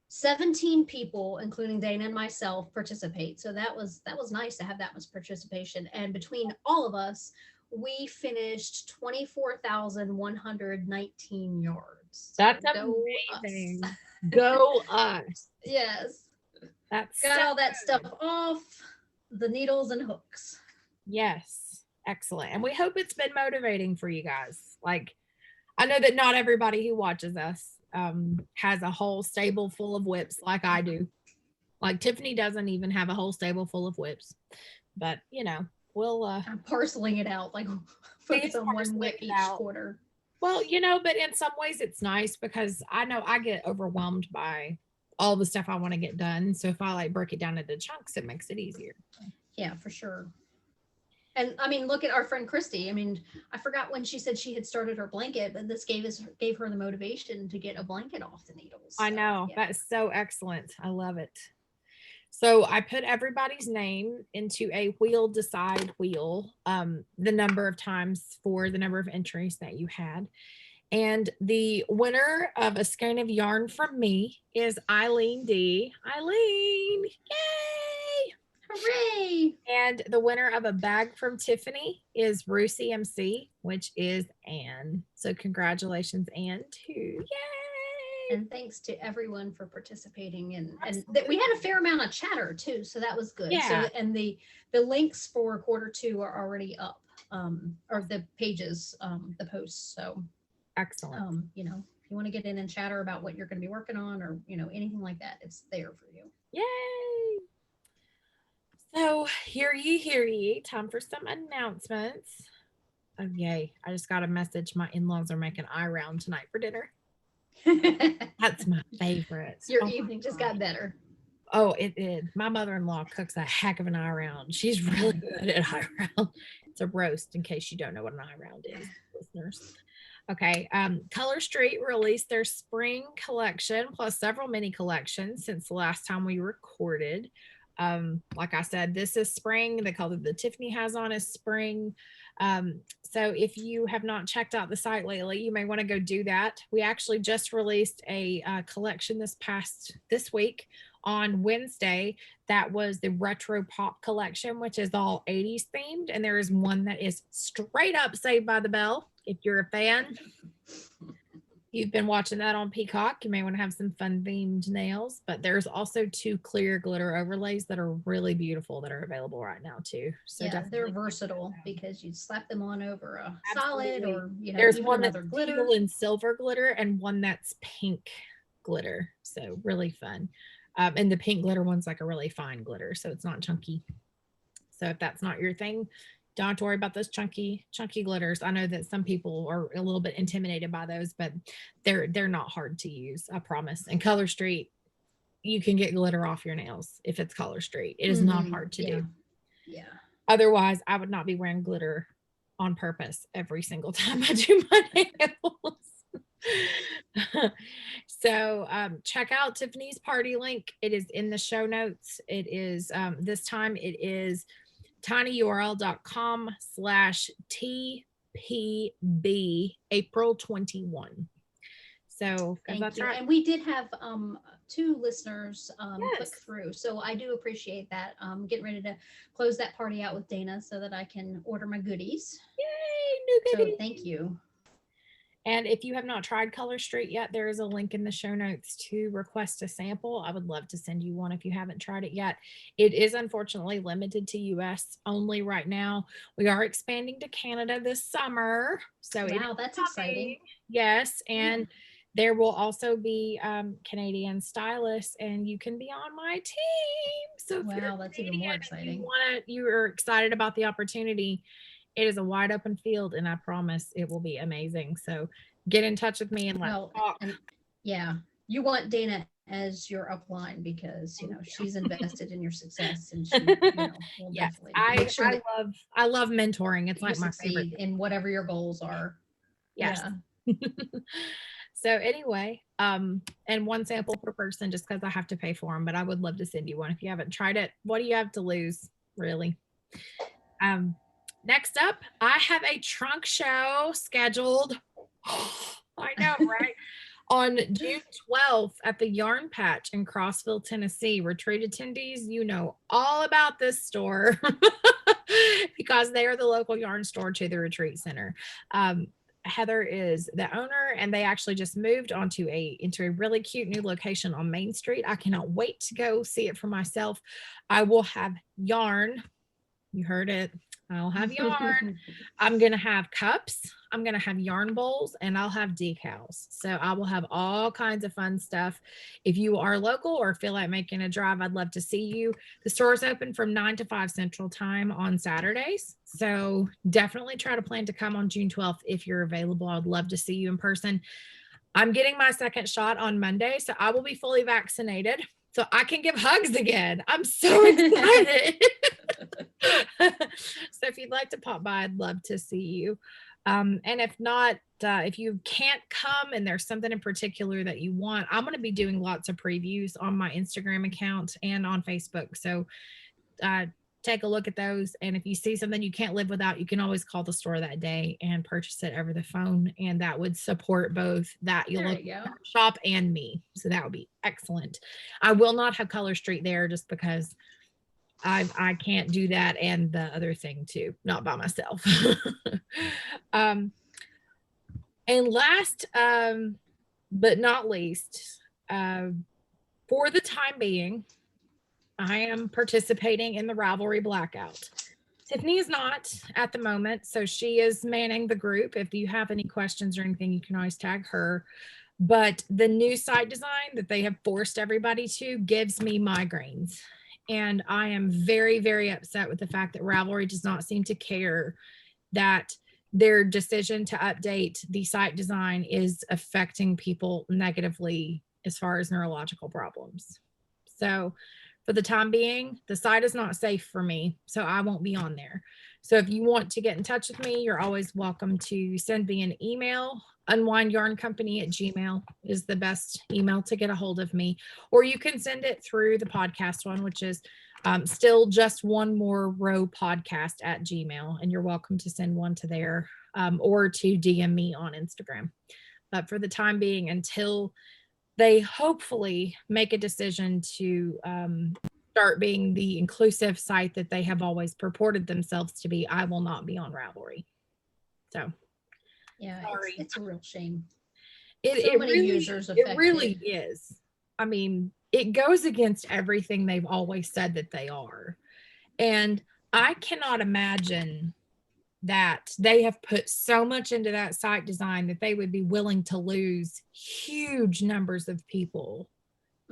Speaker 2: 17 people, including Dana and myself, participate. So that was nice to have that much participation. And between all of us, we finished 24,119 yards.
Speaker 1: That's amazing. Go us.
Speaker 2: Yes.
Speaker 1: That's
Speaker 2: got all that stuff off the needles and hooks.
Speaker 1: Yes. Excellent. And we hope it's been motivating for you guys. Like, I know that not everybody who watches us has a whole stable full of whips like I do. Like Tiffany doesn't even have a whole stable full of whips. But, you know, we'll
Speaker 2: I'm parceling it out, like focus
Speaker 1: Steve's
Speaker 2: on one
Speaker 1: parceling
Speaker 2: whip
Speaker 1: it
Speaker 2: each
Speaker 1: out.
Speaker 2: quarter.
Speaker 1: Well, you know, but in some ways it's nice because I know I get overwhelmed by all the stuff I want to get done. So if I like break it down into chunks, it makes it easier.
Speaker 2: Yeah, for sure. And I mean, look at our friend Christy. I mean, I forgot when she said she had started her blanket, but this gave her the motivation to get a blanket off the needles.
Speaker 1: I
Speaker 2: So,
Speaker 1: know.
Speaker 2: yeah.
Speaker 1: That's so excellent. I love it. So I put everybody's name into a wheel decide wheel, the number of times for the number of entries that you had. And the winner of a skein of yarn from me is Eileen D. Eileen, yay!
Speaker 2: Hooray!
Speaker 1: And the winner of a bag from Tiffany is Rucy MC, which is Anne. So congratulations, Anne, too. Yay!
Speaker 2: And thanks to everyone for participating, and that we had a fair amount of chatter too, so that was good.
Speaker 1: Yeah.
Speaker 2: So and the links for quarter 2 are already up, or the pages, the posts. So
Speaker 1: Excellent.
Speaker 2: you know, if you want to get in and chatter about what you're going to be working on, or you know, anything like that, it's there for you.
Speaker 1: Yay! So hear ye, time for some announcements. Oh yay! I just got a message. My in-laws are making eye round tonight for dinner. That's my favorite.
Speaker 2: Your evening just got better.
Speaker 1: Oh, it did. My mother-in-law cooks a heck of an eye round. She's really good at eye round. It's a roast, in case you don't know what an eye round is, listeners. Okay. Color Street released their spring collection plus several mini collections since the last time we recorded. Like I said, this is spring. The color that Tiffany has on is spring. So if you have not checked out the site lately, you may want to go do that. We actually just released a collection this week on Wednesday. That was the retro pop collection, which is all 80s themed. And there is one that is straight up Saved by the Bell. If you're a fan, you've been watching that on Peacock, you may want to have some fun themed nails. But there's also 2 clear glitter overlays that are really beautiful that are available right now too. So
Speaker 2: yeah, they're versatile because you slap them on over a
Speaker 1: Absolutely.
Speaker 2: solid, or you know,
Speaker 1: there's
Speaker 2: even
Speaker 1: one that's
Speaker 2: another glitter
Speaker 1: teal and silver glitter, and one that's pink glitter. So really fun. And the pink glitter one's like a really fine glitter, so it's not chunky. So if that's not your thing, don't have to worry about those chunky glitters. I know that some people are a little bit intimidated by those, but they're not hard to use, I promise. And Color Street, you can get glitter off your nails if it's Color Street. It is not hard to do.
Speaker 2: Yeah.
Speaker 1: Otherwise, I would not be wearing glitter on purpose every single time I do my nails. So check out Tiffany's party link. It is in the show notes. It is this time it is tinyurl.com/TPB April 21. So
Speaker 2: thank you. Right. And we did have 2 listeners click through, so I do appreciate that. Getting ready to close that party out with Dana so that I can order my goodies.
Speaker 1: Yay, new goodies.
Speaker 2: So thank you.
Speaker 1: And if you have not tried Color Street yet, there is a link in the show notes to request a sample. I would love to send you one if you haven't tried it yet. It is unfortunately limited to US only right now. We are expanding to Canada this summer. So
Speaker 2: wow, that's exciting.
Speaker 1: Yes. And there will also be Canadian stylists, and you can be on my team. So
Speaker 2: wow, that's even more exciting.
Speaker 1: You are excited about the opportunity. It is a wide open field, and I promise it will be amazing. So get in touch with me and let's talk.
Speaker 2: And yeah, you want Dana as your upline because you know she's invested in your success, and she, you know, will
Speaker 1: yes,
Speaker 2: definitely make sure
Speaker 1: I love mentoring. It's like my favorite
Speaker 2: in whatever your goals are.
Speaker 1: Yes. Yeah. So anyway, and one sample per person just because I have to pay for them, but I would love to send you one if you haven't tried it. What do you have to lose, really? Next up, I have a trunk show scheduled. I know, right? On June 12th at the Yarn Patch in Crossville, Tennessee. Retreat attendees, you know all about this store because they are the local yarn store to the retreat center. Heather is the owner, and they actually just moved into a really cute new location on Main Street. I cannot wait to go see it for myself. I will have yarn. You heard it. I'll have yarn. I'm going to have cups. I'm going to have yarn bowls, and I'll have decals. So I will have all kinds of fun stuff. If you are local or feel like making a drive, I'd love to see you. The store is open from 9 to 5 Central Time on Saturdays. So definitely try to plan to come on June 12th if you're available. I'd love to see you in person. I'm getting my second shot on Monday, so I will be fully vaccinated so I can give hugs again. I'm so excited. So if you'd like to pop by, I'd love to see you. And if not, if you can't come and there's something in particular that you want, I'm going to be doing lots of previews on my Instagram account and on Facebook. So take a look at those. And if you see something you can't live without, you can always call the store that day and purchase it over the phone. And that would support both that you'll shop and me. So that would be excellent. I will not have Color Street there just because I can't do that and the other thing too, not by myself. And last but not least, for the time being, I am participating in the Ravelry Blackout. Tiffany is not at the moment, so she is manning the group. If you have any questions or anything, you can always tag her. But the new site design that they have forced everybody to gives me migraines. And I am very, very upset with the fact that Ravelry does not seem to care that their decision to update the site design is affecting people negatively as far as neurological problems. So for the time being, the site is not safe for me, so I won't be on there. So if you want to get in touch with me, you're always welcome to send me an email. unwindyarncompany@gmail is the best email to get a hold of me, or you can send it through the podcast one, which is still just one more row podcast@gmail, and you're welcome to send one to there or to DM me on Instagram. But for the time being, until they hopefully make a decision to start being the inclusive site that they have always purported themselves to be, I will not be on Ravelry. So
Speaker 2: yeah, it's a real shame.
Speaker 1: It really is. I mean, it goes against everything they've always said that they are. And I cannot imagine that they have put so much into that site design that they would be willing to lose huge numbers of people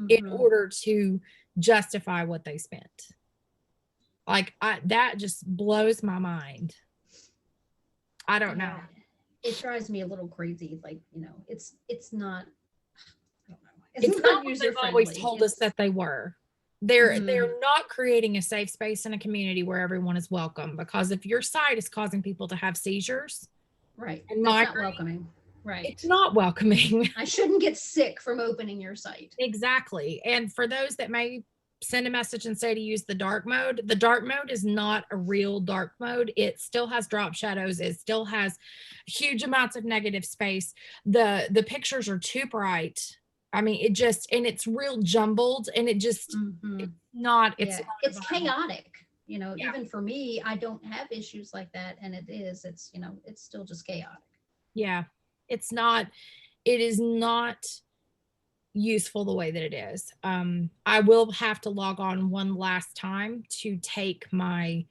Speaker 1: in order to justify what they spent. Like that just blows my mind. I don't know.
Speaker 2: It drives me a little crazy. Like, you know, it's not, I don't know.
Speaker 1: It's not what they've always told us that they were. They're not creating a safe space in a community where everyone is welcome, because if your site is causing people to have seizures,
Speaker 2: right, and that's not welcoming. Right,
Speaker 1: it's not welcoming.
Speaker 2: I shouldn't get sick from opening your site.
Speaker 1: Exactly. And for those that may send a message and say to use the dark mode is not a real dark mode. It still has drop shadows. It still has huge amounts of negative space. The pictures are too bright. I mean, it just, and it's real jumbled, and it just, it's not, it's
Speaker 2: chaotic, you know. Even for me, I don't have issues like that. And it's, you know, it's still just chaotic.
Speaker 1: Yeah. It is not useful the way that it is. I will have to log on one last time to take my,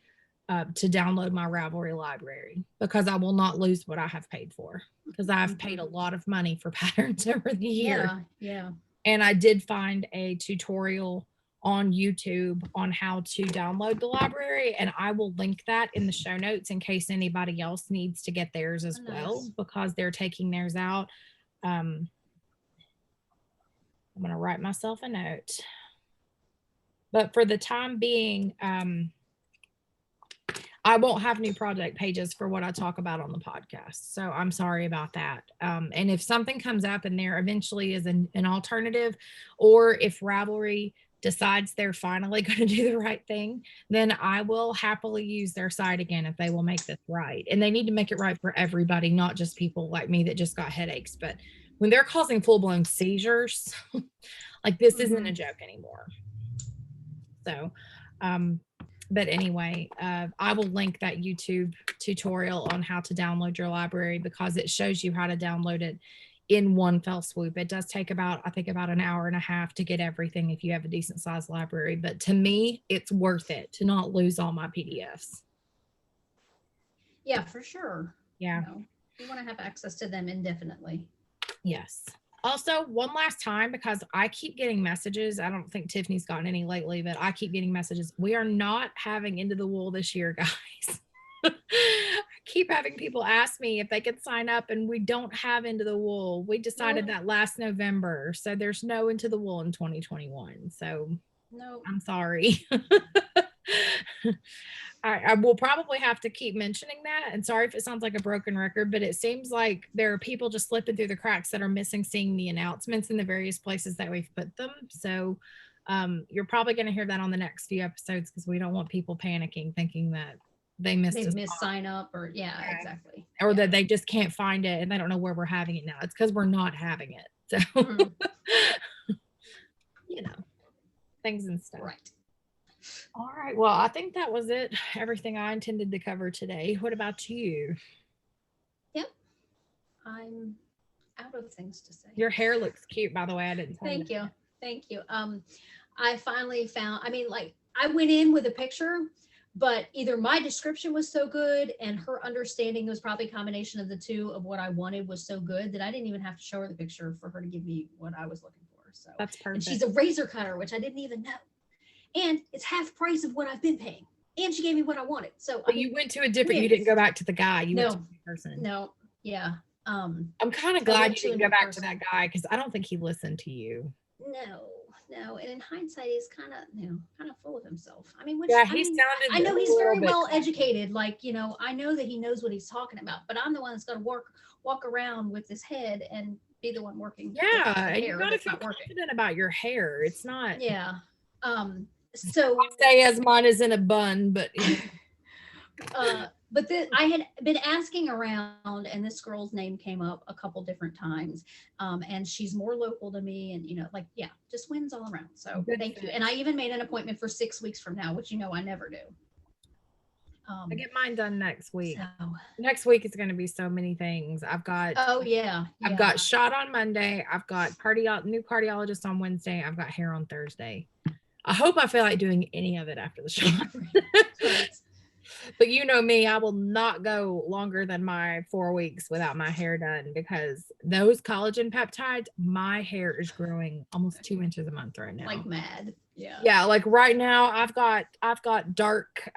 Speaker 1: to download my Ravelry library, because I will not lose what I have paid for, because I've paid a lot of money for patterns over the year.
Speaker 2: Yeah.
Speaker 1: And I did find a tutorial on YouTube on how to download the library, and I will link that in the show notes in case anybody else needs to get theirs as well, because they're taking theirs out. I'm going to write myself a note. But for the time being, I won't have new project pages for what I talk about on the podcast. So I'm sorry about that. And if something comes up and there eventually is an alternative, or if Ravelry decides they're finally going to do the right thing, then I will happily use their site again if they will make this right. And they need to make it right for everybody, not just people like me that just got headaches. But when they're causing full-blown seizures, like this isn't a joke anymore. So, but anyway, I will link that YouTube tutorial on how to download your library, because it shows you how to download it in one fell swoop. It does take about, I think, about an hour and a half to get everything if you have a decent sized library. But to me, it's worth it to not lose all my PDFs.
Speaker 2: Yeah, for sure.
Speaker 1: Yeah.
Speaker 2: You want to have access to them indefinitely.
Speaker 1: Yes. Also, one last time, because I keep getting messages. I don't think Tiffany's gotten any lately, but I keep getting messages. We are not having Into the Wool this year, guys. I keep having people ask me if they could sign up, and we don't have Into the Wool. We decided that last November. So there's no Into the Wool in 2021. So I'm sorry. I will probably have to keep mentioning that. And sorry if it sounds like a broken record, but it seems like there are people just slipping through the cracks that are missing seeing the announcements in the various places that we've put them. So you're probably going to hear that on the next few episodes, because we don't want people panicking thinking that they missed
Speaker 2: sign up, or exactly,
Speaker 1: or that they just can't find it and they don't know where we're having it now. It's because we're not having it. So you know, things and stuff.
Speaker 2: Right.
Speaker 1: All right. Well, I think that was it. Everything I intended to cover today. What about you?
Speaker 2: Yep. I'm out of things to say.
Speaker 1: Your hair looks cute, by the way. I didn't tell
Speaker 2: you. Thank you. Thank you. I finally found, I went in with a picture, but either my description was so good and her understanding was probably a combination of the two of what I wanted was so good that I didn't even have to show her the picture for her to give me what I was looking for. So
Speaker 1: that's perfect.
Speaker 2: And she's a razor cutter, which I didn't even know. And it's half price of what I've been paying. And she gave me what I wanted. So
Speaker 1: you went to a different, you didn't go back to the guy. You went to the person.
Speaker 2: No. Yeah.
Speaker 1: I'm kind of glad you didn't go back to that guy, because I don't think he listened to you.
Speaker 2: No. And in hindsight, he's kind of full of himself.
Speaker 1: Sounded.
Speaker 2: I know he's very well educated. I know that he knows what he's talking about. But I'm the one that's going to walk around with his head and be the one working.
Speaker 1: Yeah, and you got to feel confident about your hair. It's not.
Speaker 2: Yeah. So
Speaker 1: I say as mine is in a bun, but.
Speaker 2: But I had been asking around, and this girl's name came up a couple different times, and she's more local to me, and just wins all around. So thank you. And I even made an appointment for 6 weeks from now, which I never do.
Speaker 1: I get mine done next week. So. Next week is going to be so many things. I've got.
Speaker 2: Oh yeah.
Speaker 1: I've got shot on Monday. I've got new cardiologist on Wednesday. I've got hair on Thursday. I hope I feel like doing any of it after the shot. But you know me, I will not go longer than my 4 weeks without my hair done, because those collagen peptides, my hair is growing almost 2 inches a month right now.
Speaker 2: Like mad. Yeah.
Speaker 1: Yeah. Like right now I've got dark,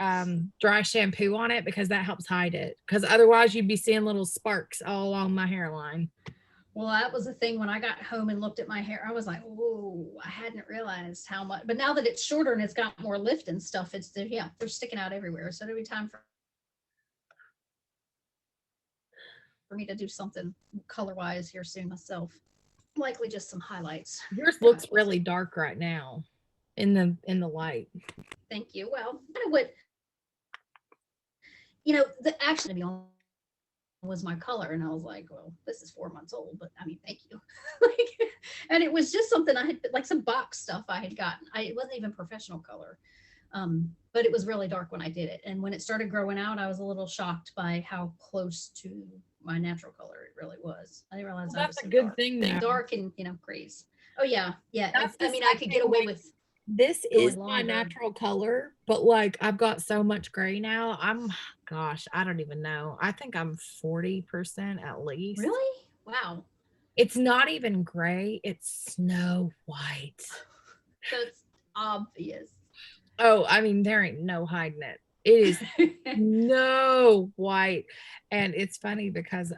Speaker 1: dry shampoo on it, because that helps hide it. Because otherwise you'd be seeing little sparks all along my hairline.
Speaker 2: Well, that was the thing when I got home and looked at my hair. I was like, "Whoa!" I hadn't realized how much. But now that it's shorter and it's got more lift and stuff, they're sticking out everywhere. So it'll be time for me to do something color-wise here soon myself. Likely just some highlights.
Speaker 1: Yours looks really dark right now, in the light.
Speaker 2: Thank you. Well, kind of what the action to be on was my color, and I was like, well, this is 4 months old, but thank you. And it was just something I had, like some box stuff I had gotten. It wasn't even professional color, but it was really dark when I did it. And when it started growing out, I was a little shocked by how close to my natural color it really was. I didn't realize
Speaker 1: that's a good thing.
Speaker 2: Dark and grays. Oh yeah. I could get away with.
Speaker 1: This is my natural color, but like I've got so much gray now. I don't even know. I think I'm 40% at least.
Speaker 2: Really? Wow.
Speaker 1: It's not even gray. It's snow white.
Speaker 2: That's obvious.
Speaker 1: Oh, there ain't no hiding it. It is snow white. And it's funny because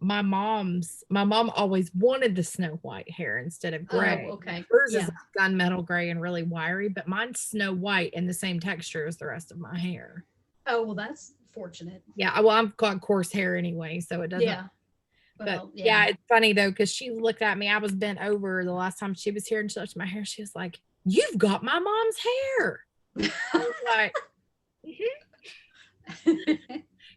Speaker 1: my mom always wanted the snow white hair instead of gray.
Speaker 2: Oh, okay.
Speaker 1: Hers is gunmetal gray and really wiry, but mine's snow white and the same texture as the rest of my hair.
Speaker 2: Oh, well, that's fortunate.
Speaker 1: Yeah, well, I've got coarse hair anyway, so it doesn't.
Speaker 2: Yeah.
Speaker 1: But it's funny though, because she looked at me. I was bent over the last time she was here, and she looked at my hair. She was like, "You've got my mom's hair." I was like,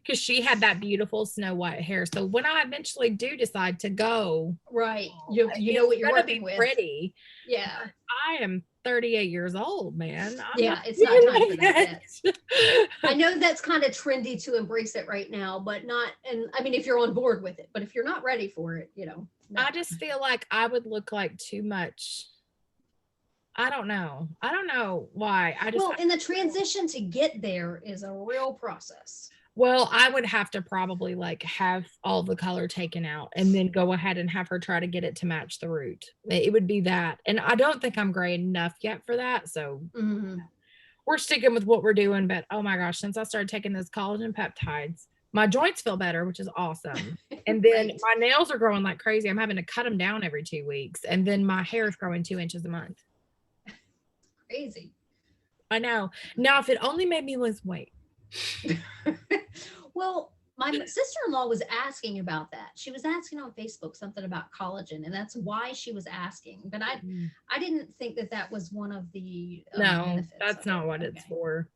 Speaker 1: because she had that beautiful snow white hair. So when I eventually do decide to go,
Speaker 2: right, you know what you're working with.
Speaker 1: Pretty.
Speaker 2: Yeah.
Speaker 1: I am 38 years old, man.
Speaker 2: It's not time for that yet. I know that's kind of trendy to embrace it right now, but not. And if you're on board with it, but if you're not ready for it, no.
Speaker 1: I just feel like I would look like too much. I don't know why.
Speaker 2: In the transition to get there is a real process.
Speaker 1: Well, I would have to probably like have all the color taken out and then go ahead and have her try to get it to match the root. It would be that. And I don't think I'm gray enough yet for that. So we're sticking with what we're doing. But oh my gosh, since I started taking those collagen peptides, my joints feel better, which is awesome. And then
Speaker 2: Right.
Speaker 1: my nails are growing like crazy. I'm having to cut them down every 2 weeks. And then my hair is growing 2 inches a month.
Speaker 2: Crazy.
Speaker 1: I know. Now, if it only made me lose weight.
Speaker 2: Well, my sister-in-law was asking about that. She was asking on Facebook something about collagen, and that's why she was asking. But I didn't think that that was one of the
Speaker 1: No,
Speaker 2: benefits
Speaker 1: that's
Speaker 2: of
Speaker 1: not
Speaker 2: it.
Speaker 1: what it's
Speaker 2: Okay.
Speaker 1: for.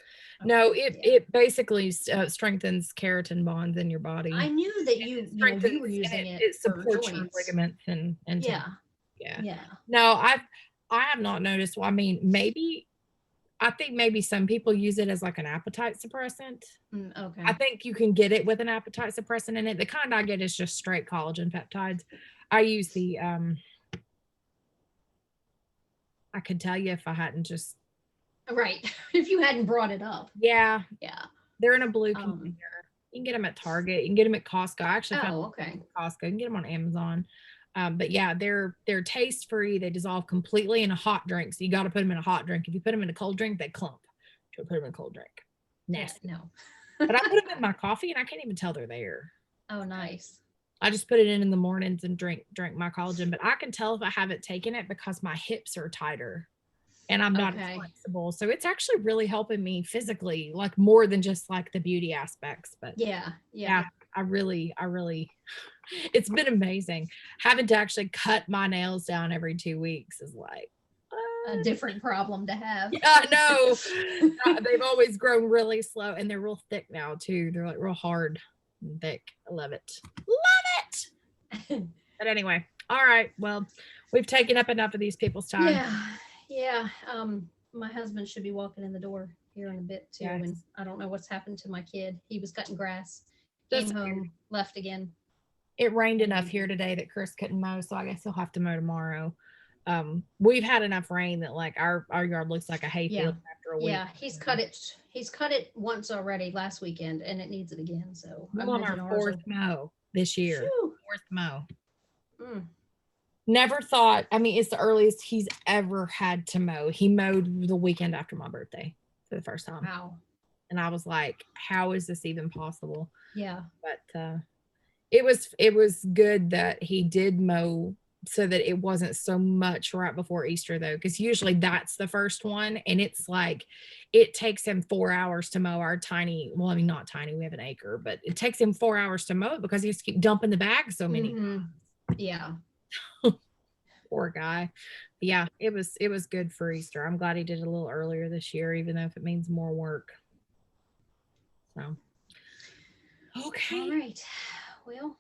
Speaker 2: Okay.
Speaker 1: No,
Speaker 2: Yeah.
Speaker 1: it basically strengthens keratin bonds in your body.
Speaker 2: I knew that
Speaker 1: And
Speaker 2: you
Speaker 1: it
Speaker 2: know you
Speaker 1: strengthens
Speaker 2: were
Speaker 1: and
Speaker 2: using
Speaker 1: it
Speaker 2: it for
Speaker 1: supports your
Speaker 2: joints.
Speaker 1: ligaments and
Speaker 2: Yeah.
Speaker 1: tendons. Yeah.
Speaker 2: Yeah.
Speaker 1: No, I have not noticed. Well, I mean, maybe I think maybe some people use it as like an appetite suppressant.
Speaker 2: Okay.
Speaker 1: I think you can get it with an appetite suppressant in it. The kind I get is just straight collagen peptides. I use the I could tell you if I hadn't just
Speaker 2: Right. If you hadn't brought it up.
Speaker 1: yeah,
Speaker 2: Yeah.
Speaker 1: they're in a blue container. You can get them at Target. You can get them at Costco. I actually found them
Speaker 2: okay.
Speaker 1: at Costco. You can get them on Amazon. But yeah, they're taste free. They dissolve completely in a hot drink. So you got to put them in a hot drink. If you put them in a cold drink, they clump. So put them in a cold drink. Nasty.
Speaker 2: Yeah, no.
Speaker 1: But I put them in my coffee, and I can't even tell they're there.
Speaker 2: Oh, nice.
Speaker 1: I just put it in the mornings and drink my collagen. But I can tell if I haven't taken it because my hips are tighter. And I'm not as flexible. So it's actually really helping me physically, like more than just like the beauty aspects. But
Speaker 2: yeah,
Speaker 1: I really, it's been amazing. Having to actually cut my nails down every 2 weeks is like
Speaker 2: a different problem to have.
Speaker 1: Yeah, I know. They've always grown really slow and they're real thick now too. They're like real hard and thick. I love it. Love it. But anyway, all right. Well, we've taken up enough of these people's time.
Speaker 2: Yeah. My husband should be walking in the door here in a bit too, and I don't know what's happened to my kid. He was cutting grass, came home, left again.
Speaker 1: It rained enough here today that Chris couldn't mow, so I guess he'll have to mow tomorrow. We've had enough rain that like our yard looks like a hayfield after a week.
Speaker 2: Yeah, he's cut it once already last weekend, and it needs it again. So
Speaker 1: I'm on our fourth mow this year.
Speaker 2: Phew.
Speaker 1: Fourth mow. Never thought. I mean, it's the earliest he's ever had to mow. He mowed the weekend after my birthday for the first time.
Speaker 2: Wow.
Speaker 1: And I was like, how is this even possible?
Speaker 2: Yeah.
Speaker 1: But it was good that he did mow so that it wasn't so much right before Easter though, because usually that's the first one. And it's like it takes him 4 hours to mow our tiny, well, I mean not tiny, we have an acre, but it takes him 4 hours to mow it because he has to keep dumping the bags so many times.
Speaker 2: Yeah.
Speaker 1: Poor guy. Yeah, it was good for Easter. I'm glad he did it a little earlier this year, even though if it means more work. So okay.
Speaker 2: All right. Well,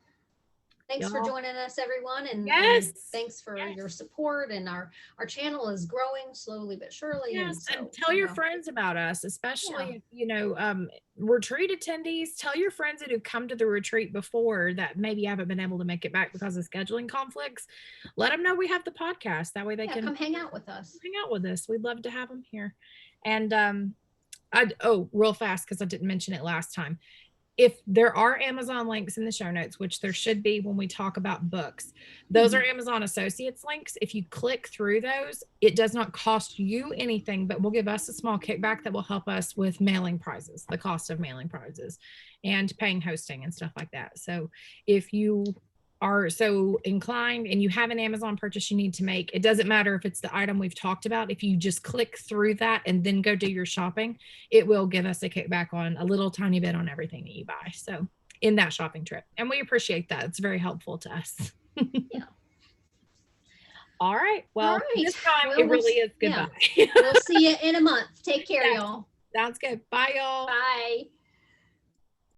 Speaker 2: thanks for joining us, everyone, and thanks for your support. And our channel is growing slowly but surely.
Speaker 1: Yes, and tell your friends about us, especially if retreat attendees. Tell your friends that have come to the retreat before that maybe haven't been able to make it back because of scheduling conflicts. Let them know we have the podcast. That way they can
Speaker 2: come hang out with us.
Speaker 1: Hang out with us. We'd love to have them here. And real fast because I didn't mention it last time. If there are Amazon links in the show notes, which there should be when we talk about books, those are Amazon Associates links. If you click through those, it does not cost you anything, but will give us a small kickback that will help us with mailing prizes, the cost of mailing prizes and paying hosting and stuff like that. So if you are so inclined and you have an Amazon purchase you need to make, it doesn't matter if it's the item we've talked about. If you just click through that and then go do your shopping, it will give us a kickback on a little tiny bit on everything that you buy. So in that shopping trip, and we appreciate that. It's very helpful to us.
Speaker 2: Yeah.
Speaker 1: All right. Well, this time it really is goodbye.
Speaker 2: We'll see you in a month. Take care, y'all.
Speaker 1: Sounds good. Bye, y'all.
Speaker 2: Bye.